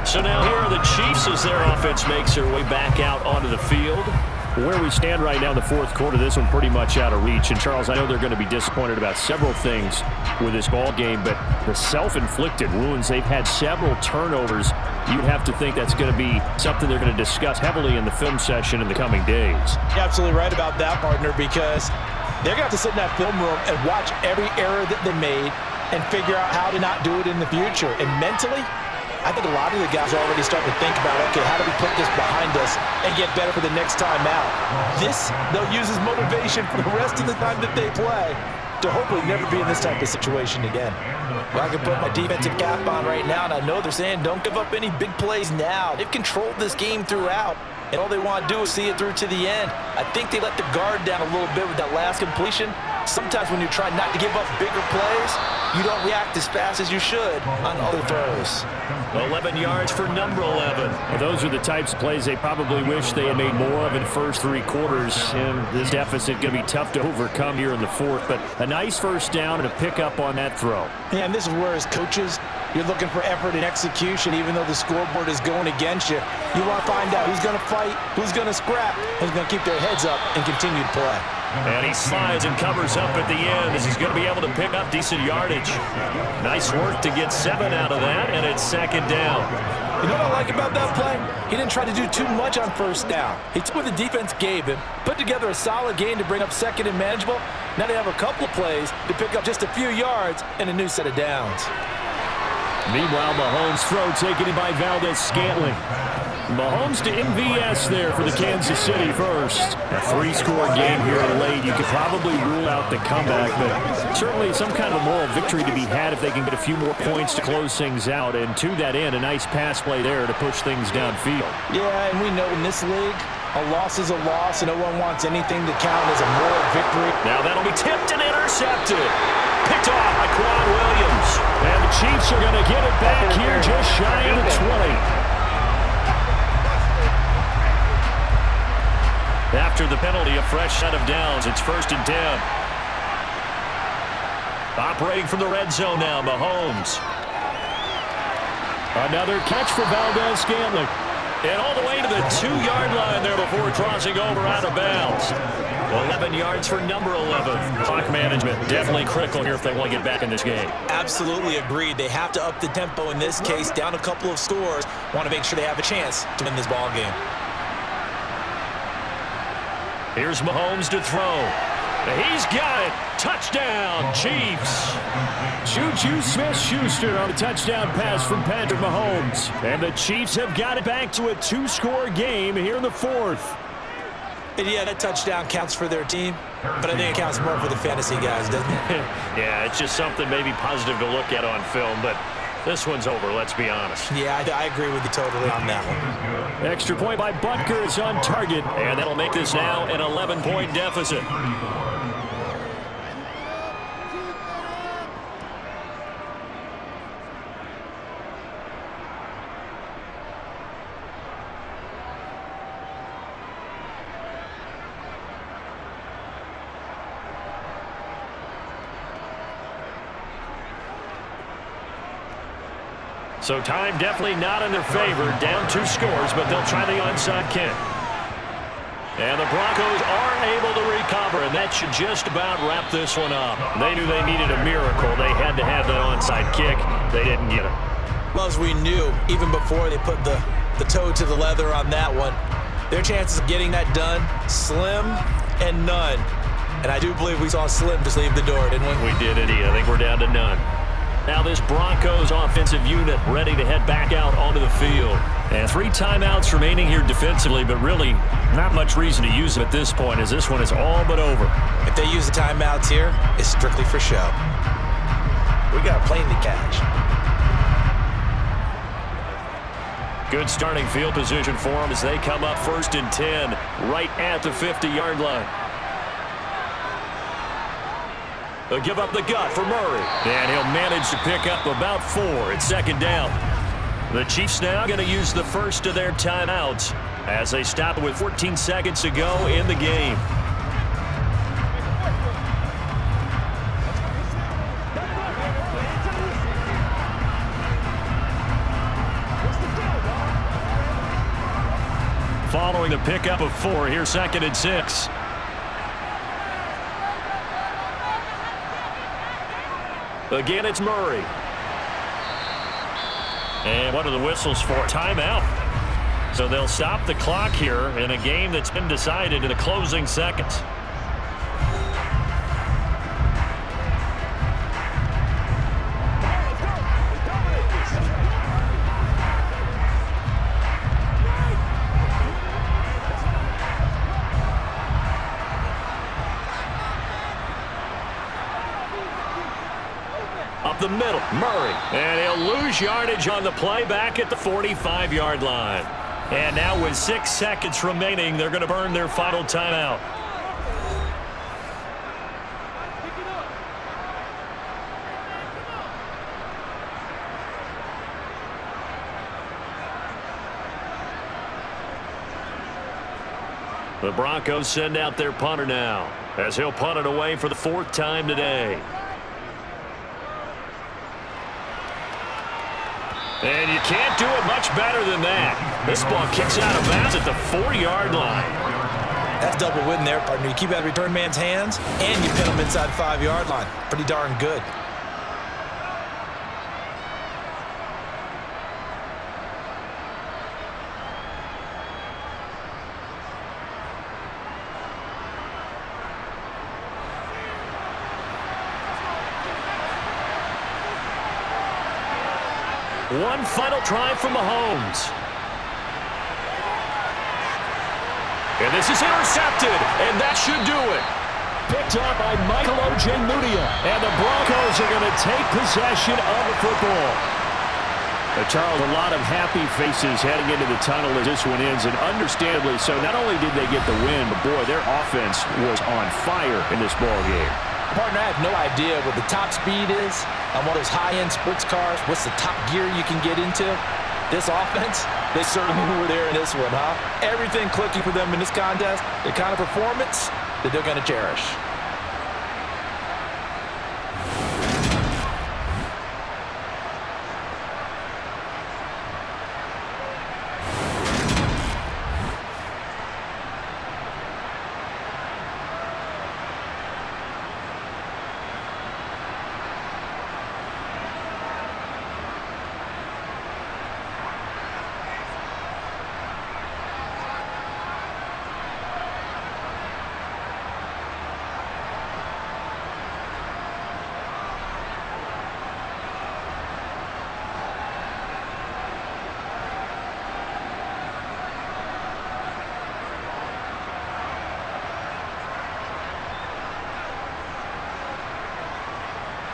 So now here are the Chiefs as their offense makes their way back out onto the field. Where we stand right now in the fourth quarter, this one pretty much out of reach. And, Charles, I know they're going to be disappointed about several things with this ball game, but the self-inflicted wounds, they've had several turnovers. You'd have to think that's going to be something they're going to discuss heavily in the film session in the coming days.
You're absolutely right about that, partner, because they're going to have to sit in that film room and watch every error that they made and figure out how to not do it in the future. And mentally, I think a lot of the guys are already starting to think about, okay, how do we put this behind us and get better for the next time out? This, they'll use as motivation for the rest of the time that they play to hopefully never be in this type of situation again. Well, I can put my defensive cap on right now, and I know they're saying don't give up any big plays now. They've controlled this game throughout, and all they want to do is see it through to the end. I think they let the guard down a little bit with that last completion. Sometimes when you try not to give up bigger plays, you don't react as fast as you should on other throws.
11 yards for number 11. Well, those are the types of plays they probably wish they had made more of in the first 3 quarters. And this deficit going to be tough to overcome here in the fourth. But a nice first down and a pickup on that throw.
Yeah, and this is where as coaches, you're looking for effort and execution, even though the scoreboard is going against you. You want to find out who's going to fight, who's going to scrap, who's going to keep their heads up and continue to play.
And he slides and covers up at the end as he's going to be able to pick up decent yardage. Nice work to get 7 out of that, and it's second down.
You know what I like about that play? He didn't try to do too much on first down. He took what the defense gave him, put together a solid game to bring up second and manageable. Now they have a couple of plays to pick up just a few yards and a new set of downs.
Meanwhile, Mahomes' throw taken in by Valdez-Scantling. Mahomes to MVS there for the Kansas City first. A 3-score game here late. You could probably rule out the comeback, but certainly some kind of a moral victory to be had if they can get a few more points to close things out. And to that end, a nice pass play there to push things downfield.
Yeah, and we know in this league, a loss is a loss, and no one wants anything to count as a moral victory.
Now that'll be tipped and intercepted. Picked off by Quan Williams. And the Chiefs are going to get it back here just shy of the 20. After the penalty, a fresh set of downs. It's 1st and 10. Operating from the red zone now, Mahomes. Another catch for Valdez-Scantling. And all the way to the 2-yard line there before crossing over out of bounds. 11 yards for number 11. Clock management definitely critical here if they want to get back in this game.
Absolutely agreed. They have to up the tempo in this case, down a couple of scores. Want to make sure they have a chance to win this ball game.
Here's Mahomes to throw. He's got it. Touchdown, Chiefs. Juju Smith-Schuster on a touchdown pass from Patrick Mahomes. And the Chiefs have got it back to a 2-score game here in the fourth.
And yeah, that touchdown counts for their team, but I think it counts more for the fantasy guys, doesn't it?
Yeah, it's just something maybe positive to look at on film, but this one's over, let's be honest.
Yeah, I agree with you totally on that one.
Extra point by Butker. It's on target, and that'll make this now an 11-point deficit. So time definitely not in their favor. Down 2 scores, but they'll try the onside kick. And the Broncos are able to recover, and that should just about wrap this one up. They knew they needed a miracle. They had to have that onside kick. They didn't get it.
Well, as we knew, even before they put the toe to the leather on that one, their chances of getting that done, slim and none. And I do believe we saw Slim just leave the door, didn't we?
We did indeed. I think we're down to none. Now this Broncos offensive unit ready to head back out onto the field. And 3 timeouts remaining here defensively, but really not much reason to use them at this point as this one is all but over.
If they use the timeouts here, it's strictly for show. We got a plane to catch.
Good starting field position for them as they come up 1st and 10 right at the 50-yard line. They'll give up the gut for Murray. And he'll manage to pick up about 4 at 2nd down. The Chiefs now going to use the first of their timeouts as they stop with 14 seconds to go in the game. Following the pickup of 4, here's 2nd and 6. Again, it's Murray. And what are the whistles for? Timeout. So they'll stop the clock here in a game that's been decided in the closing seconds. Up the middle, Murray. And he'll lose yardage on the play back at the 45-yard line. And now with 6 seconds remaining, they're going to burn their final timeout. The Broncos send out their punter now as he'll punt it away for the 4th time today. And you can't do it much better than that. This ball kicks out of bounds at the 4-yard line.
That's double win there, partner. You keep that return man's hands, and you pin him inside the 5-yard line. Pretty darn good.
One final try from Mahomes. And this is intercepted, and that should do it. Picked up by Michael Ojemudia, and the Broncos are going to take possession of the football. Charles, a lot of happy faces heading into the tunnel as this one ends, and understandably so. Not only did they get the win, but boy, their offense was on fire in this ball game.
Partner, I have no idea what the top speed is on one of those high-end sports cars. What's the top gear you can get into? This offense, they certainly were there in this one, huh? Everything clicking for them in this contest, the kind of performance that they're going to cherish.